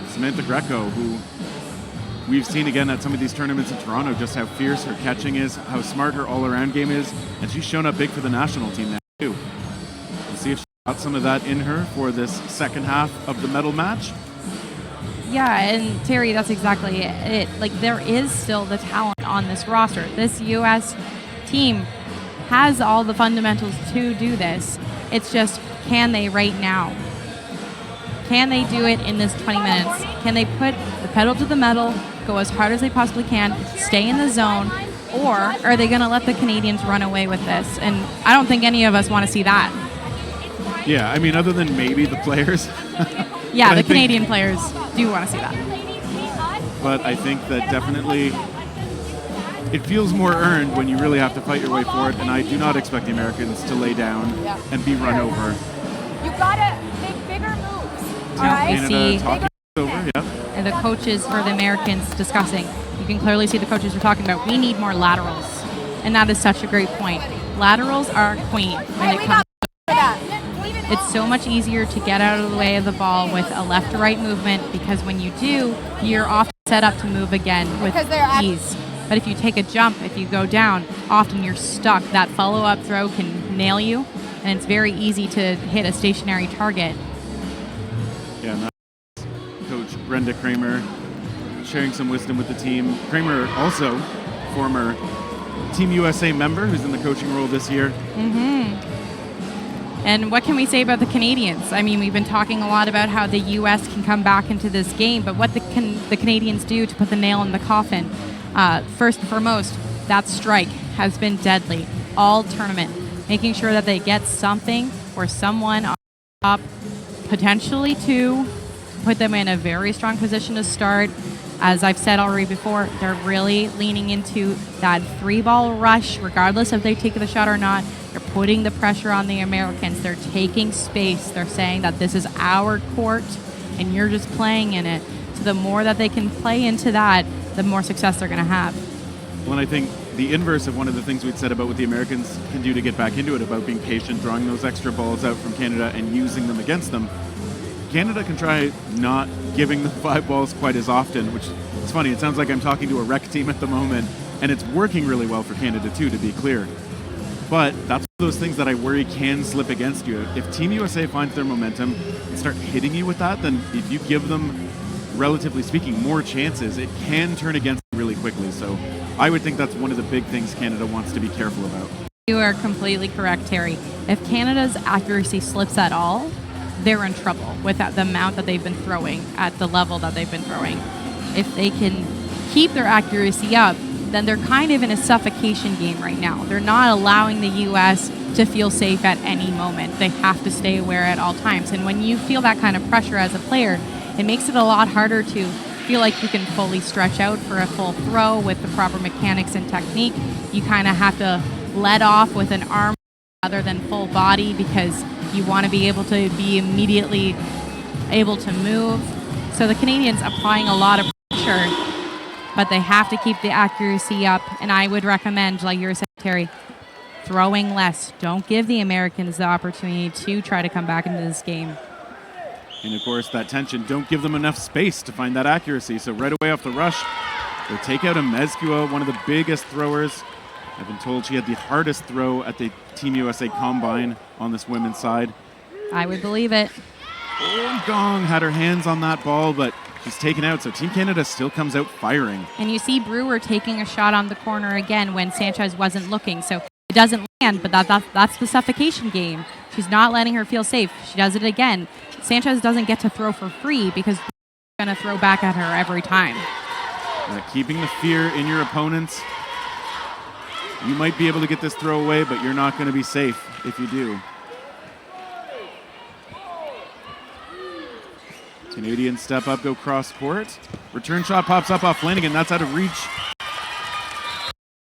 Samantha Greco, who we've seen again at some of these tournaments in Toronto, just how fierce her catching is, how smart her all-around game is, and she's shown up big for the national team now too. We'll see if she got some of that in her for this second half of the medal match. Yeah, and Terry, that's exactly it. Like, there is still the talent on this roster. This U.S. team has all the fundamentals to do this. It's just, can they right now? Can they do it in this 20 minutes? Can they put the pedal to the metal, go as hard as they possibly can, stay in the zone, or are they going to let the Canadians run away with this? And I don't think any of us want to see that. Yeah, I mean, other than maybe the players. Yeah, the Canadian players do want to see that. But I think that definitely it feels more earned when you really have to fight your way for it, and I do not expect the Americans to lay down and be run over. You gotta make bigger moves. All right. We see over, and the coaches for the Americans discussing. You can clearly see the coaches are talking about, we need more laterals. And that is such a great point. Laterals are queen when it comes to it's so much easier to get out of the way of the ball with a left to right movement, because when you do, you're often set up to move again with ease. But if you take a jump, if you go down, often you're stuck. That follow-up throw can nail you, and it's very easy to hit a stationary target. Yeah, and that's Coach Brenda Kramer sharing some wisdom with the team. Kramer, also former Team USA member who's in the coaching role this year. And what can we say about the Canadians? I mean, we've been talking a lot about how the U.S. can come back into this game, but what the Canadians do to put the nail in the coffin? First and foremost, that strike has been deadly all tournament, making sure that they get something or someone on top, potentially two, put them in a very strong position to start. As I've said already before, they're really leaning into that three-ball rush, regardless if they take the shot or not. They're putting the pressure on the Americans. They're taking space. They're saying that this is our court, and you're just playing in it. So the more that they can play into that, the more success they're going to have. Well, and I think the inverse of one of the things we'd said about what the Americans can do to get back into it, about being patient, drawing those extra balls out from Canada and using them against them, Canada can try not giving them 5 balls quite as often, which is funny. It sounds like I'm talking to a rec team at the moment, and it's working really well for Canada too, to be clear. But that's one of those things that I worry can slip against you. If Team USA finds their momentum and start hitting you with that, then if you give them, relatively speaking, more chances, it can turn against you really quickly. So I would think that's one of the big things Canada wants to be careful about. You are completely correct, Terry. If Canada's accuracy slips at all, they're in trouble with the amount that they've been throwing at the level that they've been throwing. If they can keep their accuracy up, then they're kind of in a suffocation game right now. They're not allowing the U.S. to feel safe at any moment. They have to stay aware at all times. And when you feel that kind of pressure as a player, it makes it a lot harder to feel like you can fully stretch out for a full throw with the proper mechanics and technique. You kind of have to let off with an arm rather than full body, because you want to be able to be immediately able to move. So the Canadians applying a lot of pressure, but they have to keep the accuracy up. And I would recommend, like your secretary, throwing less. Don't give the Americans the opportunity to try to come back into this game. And of course, that tension, don't give them enough space to find that accuracy. So right away off the rush, they take out a Mezcua, one of the biggest throwers. I've been told she had the hardest throw at the Team USA Combine on this women's side. I would believe it. Oh, Gong had her hands on that ball, but she's taken out, so Team Canada still comes out firing. And you see Brewer taking a shot on the corner again when Sanchez wasn't looking. So it doesn't land, but that's the suffocation game. She's not letting her feel safe. She does it again. Sanchez doesn't get to throw for free because they're going to throw back at her every time. Keeping the fear in your opponents. You might be able to get this throw away, but you're not going to be safe if you do. Canadians step up, go cross court. Return shot pops up off Flanagan. That's out of reach.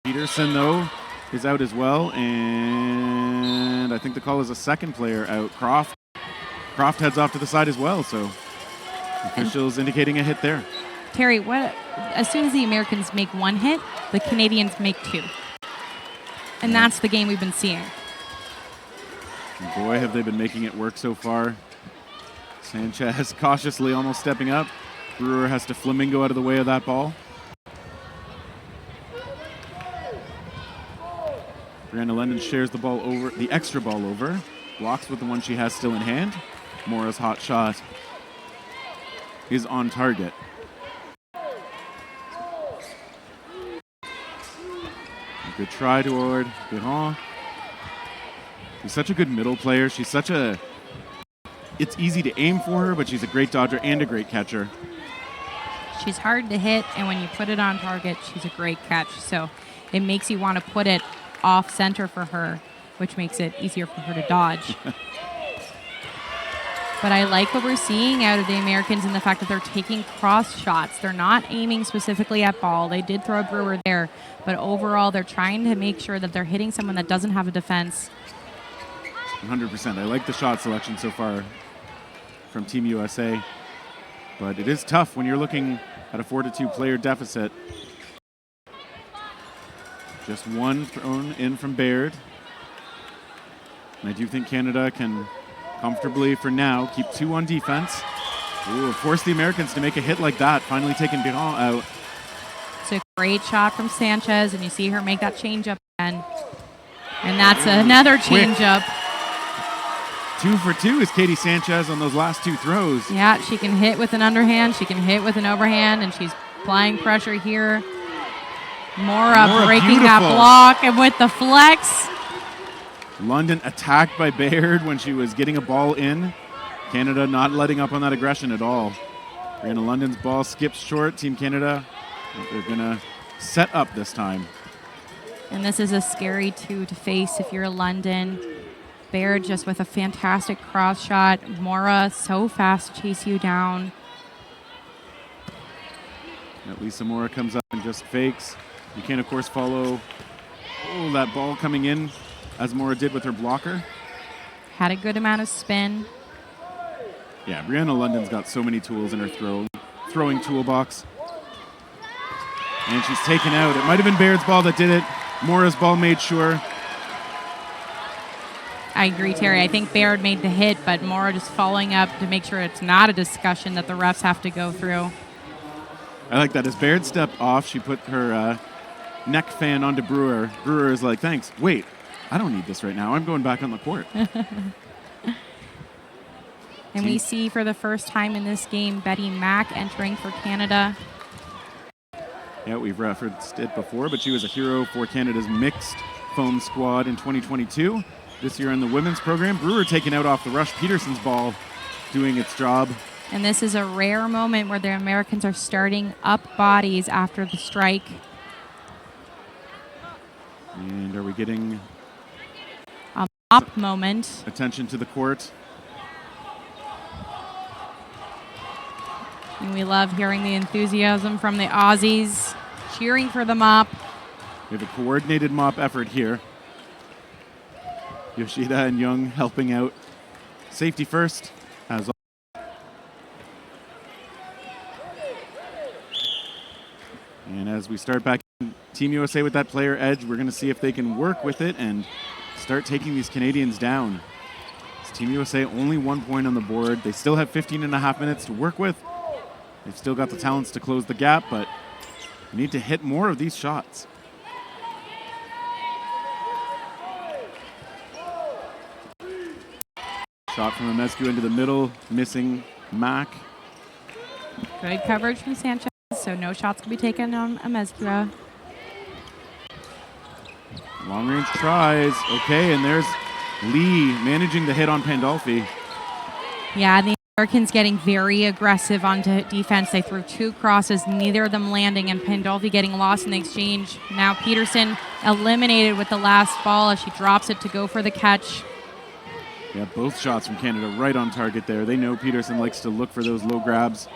Peterson, though, is out as well. And I think the call is a second player out. Croft heads off to the side as well. So officials indicating a hit there. Terry, as soon as the Americans make one hit, the Canadians make two. And that's the game we've been seeing. And boy, have they been making it work so far. Sanchez cautiously almost stepping up. Brewer has to flamingo out of the way of that ball. Brianna London shares the ball over, the extra ball over. Blocks with the one she has still in hand. Mora's hot shot is on target. A good try toward Biron. She's such a good middle player. It's easy to aim for her, but she's a great dodger and a great catcher. She's hard to hit, and when you put it on target, she's a great catch. So it makes you want to put it off center for her, which makes it easier for her to dodge. But I like what we're seeing out of the Americans in the fact that they're taking cross shots. They're not aiming specifically at ball. They did throw a Brewer there, but overall they're trying to make sure that they're hitting someone that doesn't have a defense. 100%. I like the shot selection so far from Team USA, but it is tough when you're looking at a 4-2 player deficit. Just one thrown in from Baird. And I do think Canada can comfortably, for now, keep two on defense. Ooh, force the Americans to make a hit like that, finally taking Biron out. It's a great shot from Sanchez, and you see her make that change-up again. And that's another change-up. 2 for 2 is Katie Sanchez on those last two throws. Yeah, she can hit with an underhand, she can hit with an overhand, and she's applying pressure here. Mora breaking beautiful. that block, and with the flex. London attacked by Baird when she was getting a ball in. Canada not letting up on that aggression at all. Brianna London's ball skips short. Team Canada, they're going to set up this time. And this is a scary two to face if you're London. Baird just with a fantastic cross shot. Mora so fast to chase you down. Lisa Mora comes up and just fakes. You can, of course, follow that ball coming in as Mora did with her blocker. Had a good amount of spin. Yeah, Brianna London's got so many tools in her throwing toolbox. And she's taken out. It might have been Baird's ball that did it. Mora's ball made sure. I agree, Terry. I think Baird made the hit, but Mora just following up to make sure it's not a discussion that the refs have to go through. I like that. As Baird stepped off, she put her neck fan onto Brewer. Brewer is like, thanks. Wait, I don't need this right now. I'm going back on the court. And we see for the first time in this game, Betty Mack entering for Canada. Yeah, we've referenced it before, but she was a hero for Canada's mixed foam squad in 2022. This year in the women's program, Brewer taken out off the rush. Peterson's ball doing its job. And this is a rare moment where the Americans are starting up bodies after the strike. And are we getting A mop moment. attention to the court? And we love hearing the enthusiasm from the Aussies cheering for the mop. We have a coordinated mop effort here. Yoshida and Young helping out. Safety first, as always. And as we start back, Team USA with that player edge, we're going to see if they can work with it and start taking these Canadians down. It's Team USA only 1 point on the board. They still have 15 and a half minutes to work with. They've still got the talents to close the gap, but they need to hit more of these shots. Shot from Amescu into the middle, missing Mack. Good coverage from Sanchez, so no shots can be taken on Amescu. Long range tries. Okay, and there's Lee managing the hit on Pandolfi. Yeah, the Americans getting very aggressive onto defense. They threw 2 crosses, neither of them landing, and Pandolfi getting lost in the exchange. Now Peterson eliminated with the last ball as she drops it to go for the catch. Yeah, both shots from Canada right on target there. They know Peterson likes to look for those low grabs.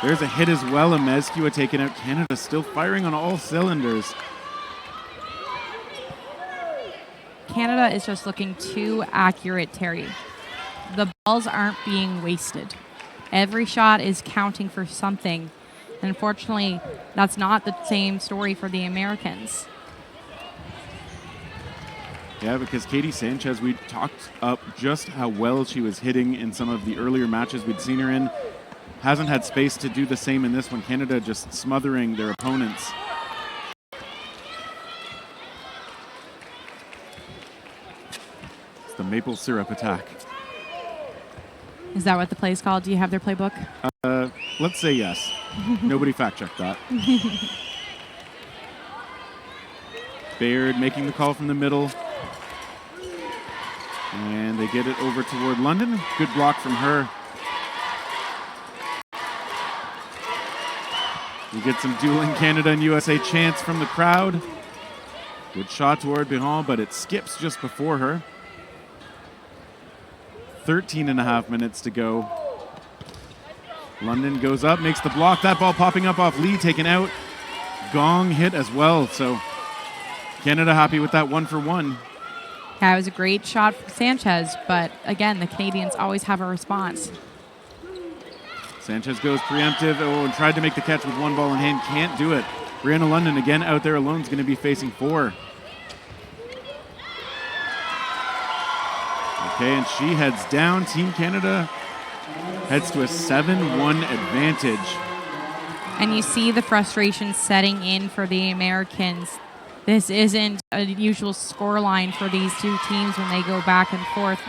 There's a hit as well. Amezcua taken out. Canada still firing on all cylinders. Canada is just looking too accurate, Terry. The balls aren't being wasted. Every shot is counting for something. And unfortunately, that's not the same story for the Americans. Yeah, because Katie Sanchez, we talked up just how well she was hitting in some of the earlier matches we'd seen her in. Hasn't had space to do the same in this one. Canada just smothering their opponents. It's the maple syrup attack. Is that what the play's called? Do you have their playbook? Let's say yes. Nobody fact-checked that. Baird making the call from the middle. And they get it over toward London. Good block from her. We get some dueling Canada and USA chants from the crowd. Good shot toward Biron, but it skips just before her. 13.5 minutes to go. London goes up, makes the block. That ball popping up off Lee, taken out. Gong hit as well, so Canada happy with that 1-for-1. Yeah, it was a great shot from Sanchez, but again, the Canadians always have a response. Sanchez goes preemptive, and tried to make the catch with 1 ball in hand, can't do it. Brianna London again out there alone is going to be facing 4. Okay, and she heads down. Team Canada heads to a 7-1 advantage. And you see the frustration setting in for the Americans. This isn't a usual scoreline for these two teams when they go back and forth,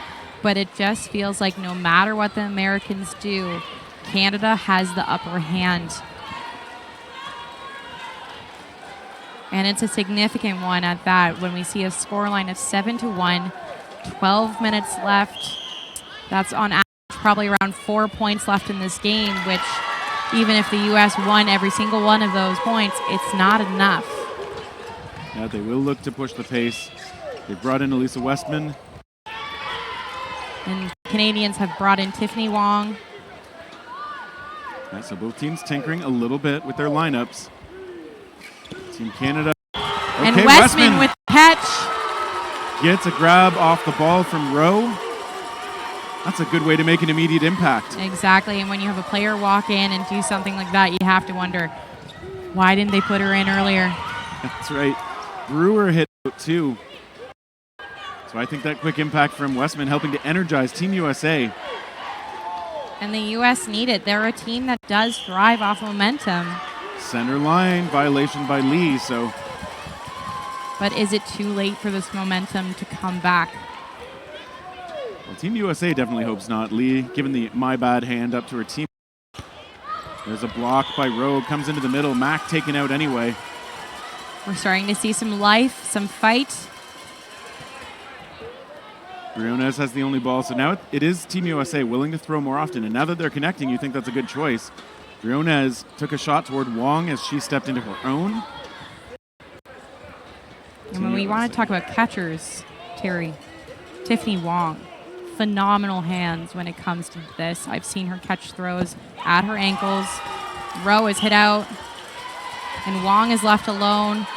but it just feels like no matter what the Americans do, Canada has the upper hand. And it's a significant one at that when we see a scoreline of 7-1, 12 minutes left. That's on average probably around 4 points left in this game, which even if the U.S. won every single one of those points, it's not enough. Yeah, they will look to push the pace. They brought in Elisa Westman. And Canadians have brought in Tiffany Wong. Yeah, so both teams tinkering a little bit with their lineups. Team Canada. Okay, And Westman with the catch. Gets a grab off the ball from Rowe. That's a good way to make an immediate impact. Exactly, and when you have a player walk in and do something like that, you have to wonder, why didn't they put her in earlier? That's right. Brewer hit out too. So I think that quick impact from Westman helping to energize Team USA. And the U.S. need it. They're a team that does thrive off momentum. Center line, violation by Lee, so. But is it too late for this momentum to come back? Well, Team USA definitely hopes not. Lee giving the my bad hand up to her team. There's a block by Rowe, comes into the middle. Mack taken out anyway. We're starting to see some life, some fight. Briones has the only ball, so now it is Team USA willing to throw more often. And now that they're connecting, you think that's a good choice. Briones took a shot toward Wong as she stepped into her own. And when we want to talk about catchers, Terry, Tiffany Wong, phenomenal hands when it comes to this. I've seen her catch throws at her ankles. Rowe is hit out, and Wong is left alone.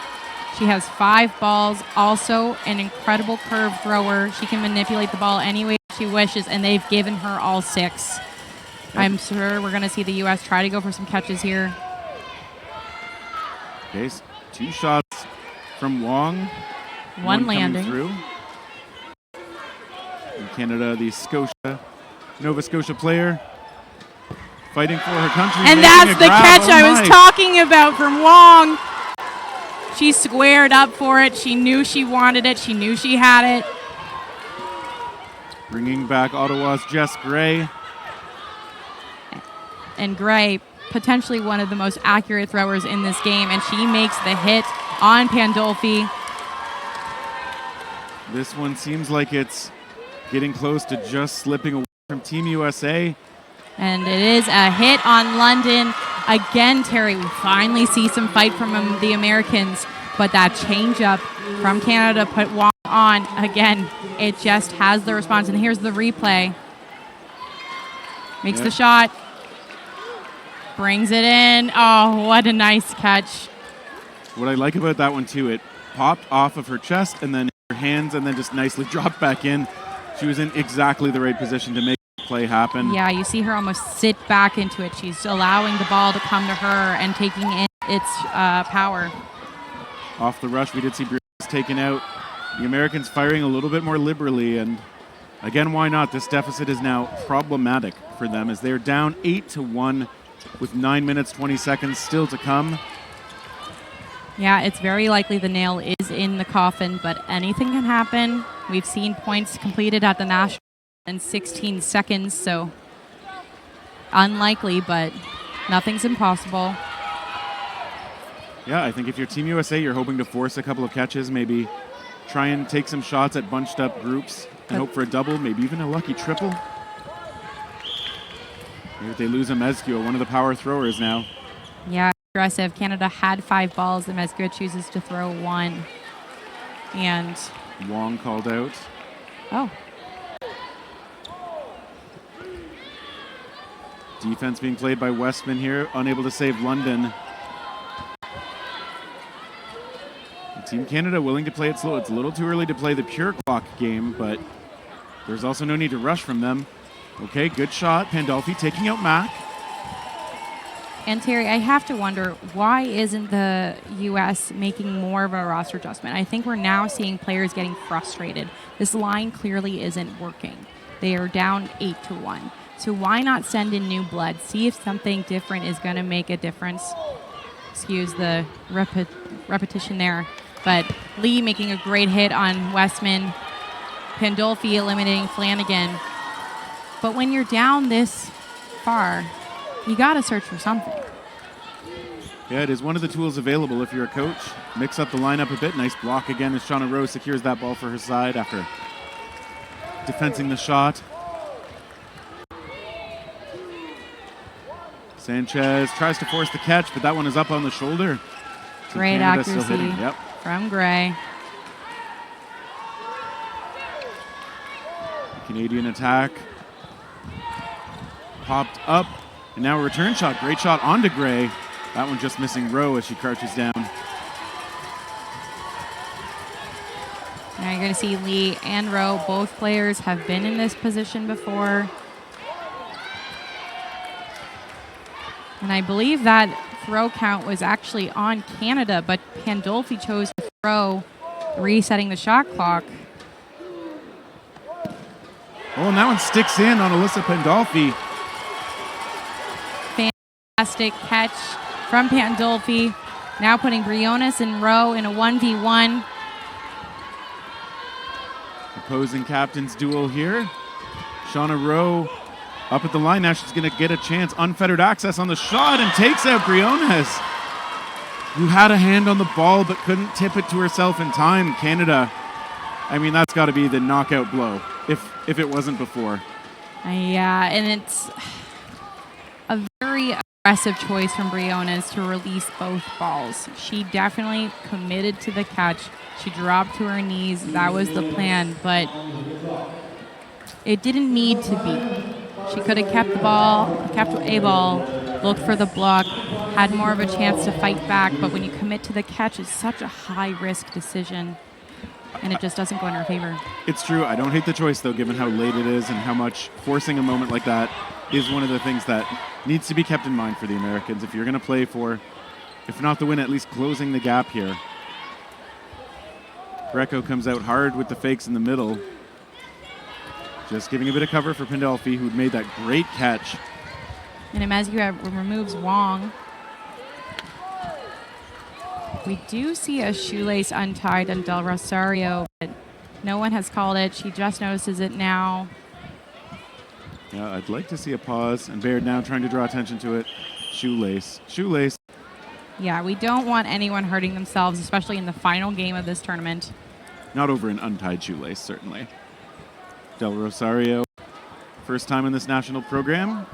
She has 5 balls, also an incredible curve thrower. She can manipulate the ball any way she wishes, and they've given her all 6. Yep. I'm sure we're going to see the U.S. try to go for some catches here. Okay, 2 shots from Wong. One landing. Through. In Canada, the Nova Scotia player fighting for her country. And that's the catch I was talking about from Wong. She squared up for it. She knew she wanted it. She knew she had it. Bringing back Ottawa's Jess Gray. And Gray, potentially one of the most accurate throwers in this game, and she makes the hit on Pandolfi. This one seems like it's getting close to just slipping away from Team USA. And it is a hit on London. Again, Terry, we finally see some fight from the Americans, but that change-up from Canada put Wong on. Again, it just has the response. And here's the replay. Makes the shot. Brings it in. Oh, what a nice catch. What I like about that one, too, it popped off of her chest and then her hands and then just nicely dropped back in. She was in exactly the right position to make the play happen. Yeah, you see her almost sit back into it. She's allowing the ball to come to her and taking in its power. Off the rush, we did see Briones taken out. The Americans firing a little bit more liberally, and again, why not? This deficit is now problematic for them as they're down 8-1 with 9 minutes, 20 seconds still to come. Yeah, it's very likely the nail is in the coffin, but anything can happen. We've seen points completed at the national in 16 seconds, so unlikely, but nothing's impossible. Yeah, I think if you're Team USA, you're hoping to force a couple of catches, maybe try and take some shots at bunched up groups and hope for a double, maybe even a lucky triple. Maybe if they lose a Mezcua, one of the power throwers now. Yeah, aggressive. Canada had 5 balls. The Mezcua chooses to throw 1. And Wong called out. Oh. Defense being played by Westman here, unable to save London. Team Canada willing to play it slow. It's a little too early to play the pure clock game, but there's also no need to rush from them. Okay, good shot. Pandolfi taking out Mack. And Terry, I have to wonder, why isn't the U.S. making more of a roster adjustment? I think we're now seeing players getting frustrated. This line clearly isn't working. They are down 8-1. So why not send in new blood? See if something different is going to make a difference. Excuse the repetition there. But Lee making a great hit on Westman. Pandolfi eliminating Flanagan. But when you're down this far, you got to search for something. Yeah, it is one of the tools available if you're a coach. Mix up the lineup a bit. Nice block again as Shauna Rose secures that ball for her side after defensing the shot. Sanchez tries to force the catch, but that one is up on the shoulder. Great accuracy from Gray. Canadian attack. Popped up, and now a return shot. Great shot onto Gray. That one just missing Rowe as she crouches down. Now you're going to see Lee and Rowe. Both players have been in this position before. And I believe that throw count was actually on Canada, but Pandolfi chose to throw, resetting the shot clock. Oh, and that one sticks in on Alyssa Pandolfi. Fantastic catch from Pandolfi. Now putting Briones and Rowe in a 1v1. Opposing captains duel here. Shauna Rowe up at the line. Now she's going to get a chance. Unfettered access on the shot and takes out Briones, who had a hand on the ball but couldn't tip it to herself in time. Canada, I mean, that's got to be the knockout blow if it wasn't before. Yeah, and it's a very aggressive choice from Briones to release both balls. She definitely committed to the catch. She dropped to her knees. That was the plan, but it didn't need to be. She could have kept the ball, kept a ball, looked for the block, had more of a chance to fight back, but when you commit to the catch, it's such a high-risk decision, and it just doesn't go in her favor. It's true. I don't hate the choice, though, given how late it is and how much forcing a moment like that is one of the things that needs to be kept in mind for the Americans. If you're going to play for, if not the win, at least closing the gap here. Greco comes out hard with the fakes in the middle. Just giving a bit of cover for Pandolfi, who'd made that great catch. And Mezcua removes Wong. We do see a shoelace untied on Del Rosario, but no one has called it. She just notices it now. Yeah, I'd like to see a pause. And Baird now trying to draw attention to it. Shoelace. Shoelace. Yeah, we don't want anyone hurting themselves, especially in the final game of this tournament. Not over an untied shoelace, certainly. Del Rosario, first time in this national program.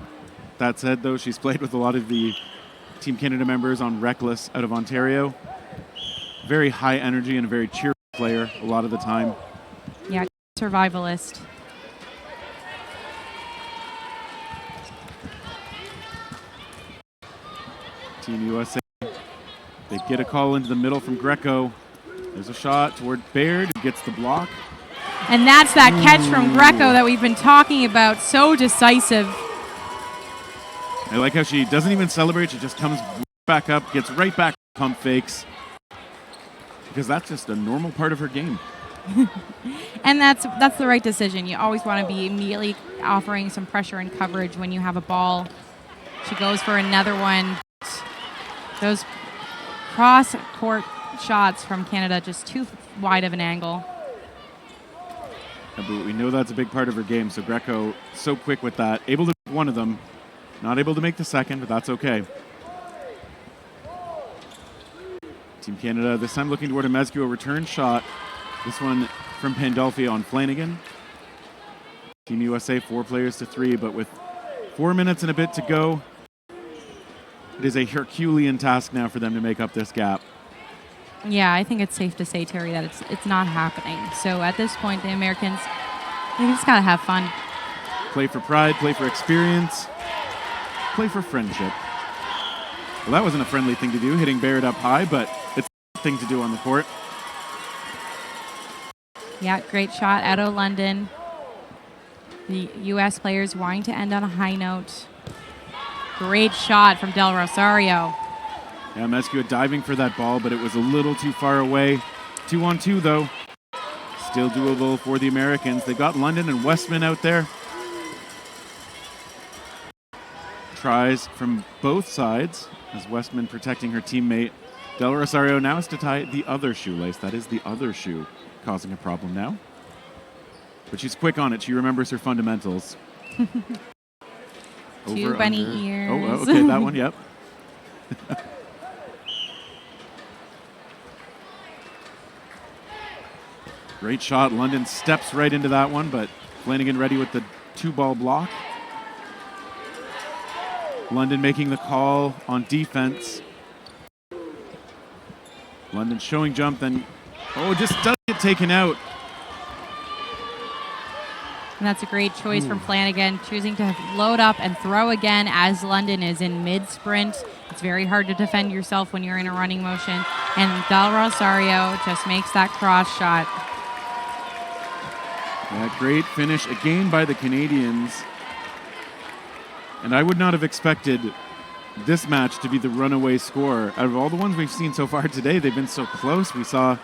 That said, though, she's played with a lot of the Team Canada members on Reckless out of Ontario. Very high energy and a very cheerful player a lot of the time. Yeah, survivalist. Team USA, they get a call into the middle from Greco. There's a shot toward Baird, who gets the block. And that's that catch from Greco that we've been talking about. So decisive. I like how she doesn't even celebrate. She just comes back up, gets right back, pump fakes. Because that's just a normal part of her game. And that's the right decision. You always want to be immediately offering some pressure and coverage when you have a ball. She goes for another one. Those cross-court shots from Canada just too wide of an angle. Yeah, but we know that's a big part of her game, so Greco so quick with that. Able to make one of them. Not able to make the second, but that's okay. Team Canada this time looking toward a Mescu, a return shot. This one from Pandolfi on Flanagan. Team USA 4 players to 3, but with 4 minutes and a bit to go, it is a Herculean task now for them to make up this gap. Yeah, I think it's safe to say, Terry, that it's not happening. So at this point, the Americans, they just got to have fun. Play for pride, play for experience, play for friendship. Well, that wasn't a friendly thing to do, hitting Barrett up high, but it's a thing to do on the court. Yeah, great shot out of London. The U.S. players wanting to end on a high note. Great shot from Del Rosario. Yeah, Mescu diving for that ball, but it was a little too far away. 2-on-2, though. Still doable for the Americans. They've got London and Westman out there. Tries from both sides as Westman protecting her teammate. Del Rosario now has to tie the other shoelace. That is the other shoe causing a problem now. But she's quick on it. She remembers her fundamentals. Two bunny under. ears. Oh, okay, that one, yep. Great shot. London steps right into that one, but Flanagan ready with the 2-ball block. London making the call on defense. London showing jump, then, just doesn't get taken out. And that's a great choice from Flanagan, choosing to load up and throw again as London is in mid-sprint. It's very hard to defend yourself when you're in a running motion. And Del Rosario just makes that cross shot. Yeah, great finish again by the Canadians. And I would not have expected this match to be the runaway score. Out of all the ones we've seen so far today, they've been so close. We saw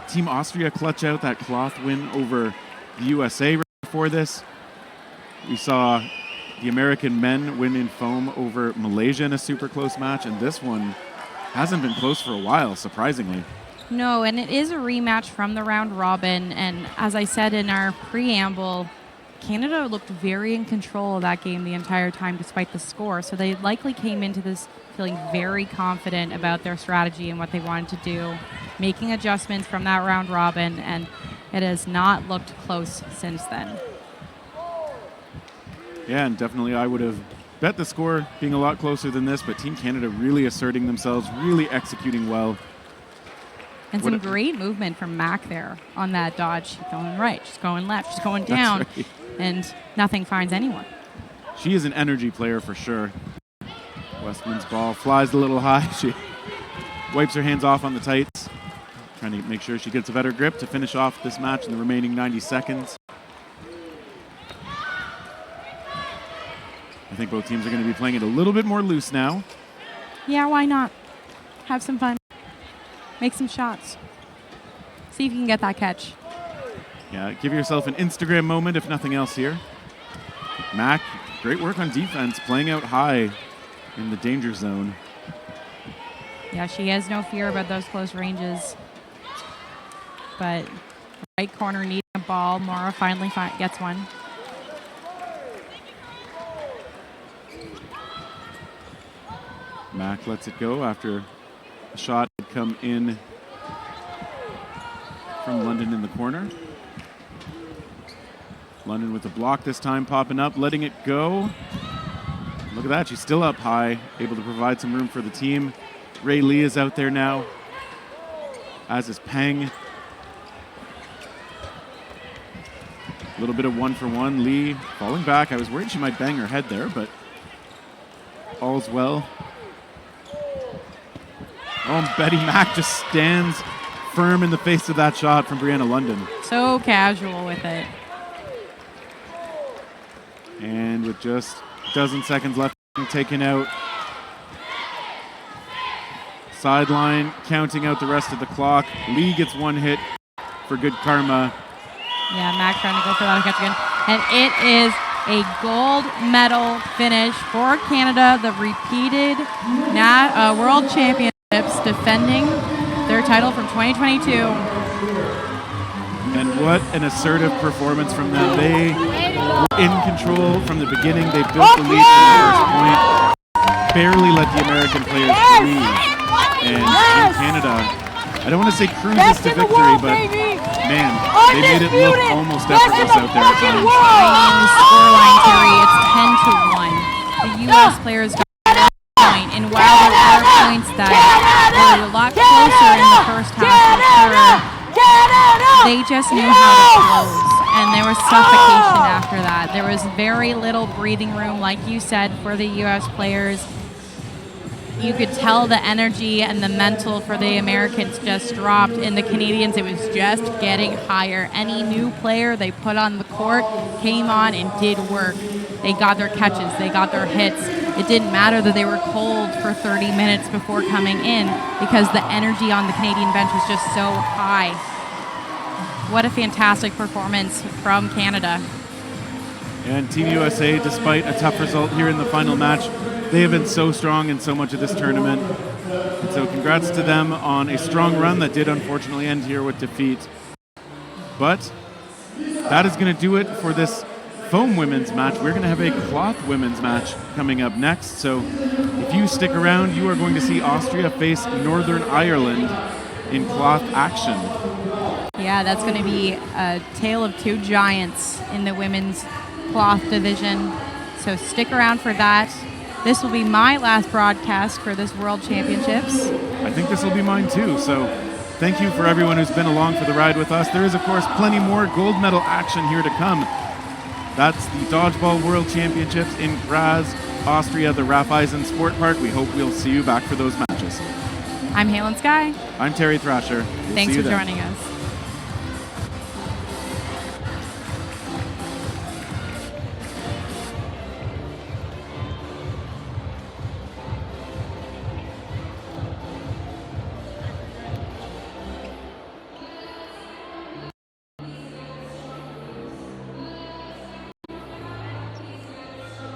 Team Austria clutch out that cloth win over the USA before this. We saw the American men win in foam over Malaysia in a super close match, and this one hasn't been close for a while, surprisingly. No, and it is a rematch from the round robin, and as I said in our preamble, Canada looked very in control of that game the entire time despite the score, so they likely came into this feeling very confident about their strategy and what they wanted to do, making adjustments from that round robin, and it has not looked close since then. Yeah, and definitely I would have bet the score being a lot closer than this, but Team Canada really asserting themselves, really executing well. And some great movement from Mac there on that dodge. She's going right, she's going left, she's going down, right. And nothing finds anyone. She is an energy player for sure. Westman's ball flies a little high. She wipes her hands off on the tights, trying to make sure she gets a better grip to finish off this match in the remaining 90 seconds. I think both teams are going to be playing it a little bit more loose now. Yeah, why not? Have some fun. Make some shots. See if you can get that catch. Yeah, give yourself an Instagram moment, if nothing else here. Mac, great work on defense, playing out high in the danger zone. Yeah, she has no fear about those close ranges. But right corner needing a ball. Mora finally gets one. Mac lets it go after a shot had come in from London in the corner. London with the block this time popping up, letting it go. Look at that. She's still up high, able to provide some room for the team. Ray Lee is out there now, as is Peng. A little bit of 1-for-1. Lee falling back. I was worried she might bang her head there, but all's well. Oh, and Betty Mack just stands firm in the face of that shot from Brianna London. So casual with it. And with just a dozen seconds left, taken out. Sideline, counting out the rest of the clock. Lee gets one hit for good karma. Yeah, Mac trying to go for that catch again. And it is a gold medal finish for Canada, the repeated World Championships, defending their title from 2022. And what an assertive performance from them. They were in control from the beginning. They built the lead from the first point. Barely let the American players breathe. And Team Canada, I don't want to say cruises to victory, but man, they made it look almost effortless out there at times. The scoreline, Terry, it's 10-1. The U.S. players got that point, and while there were points that were a lot closer in the first half, they just knew how to close, and there was suffocation after that. There was very little breathing room, like you said, for the U.S. players. You could tell the energy and the mental for the Americans just dropped. In the Canadians, it was just getting higher. Any new player they put on the court came on and did work. They got their catches. They got their hits. It didn't matter that they were cold for 30 minutes before coming in because the energy on the Canadian bench was just so high. What a fantastic performance from Canada. And Team USA, despite a tough result here in the final match, they have been so strong in so much of this tournament. And so congrats to them on a strong run that did unfortunately end here with defeat. But that is going to do it for this foam women's match. We're going to have a cloth women's match coming up next. So if you stick around, you are going to see Austria face Northern Ireland in cloth action. Yeah, that's going to be a tale of two giants in the women's cloth division. So stick around for that. This will be my last broadcast for this World Championships. I think this will be mine too. So thank you for everyone who's been along for the ride with us. There is, of course, plenty more gold medal action here to come. That's the Dodgeball World Championships in Graz, Austria, the Raiffeisen Sport Park. We hope we'll see you back for those matches. I'm Halen Sky. I'm Terry Thrasher. Thanks for joining us.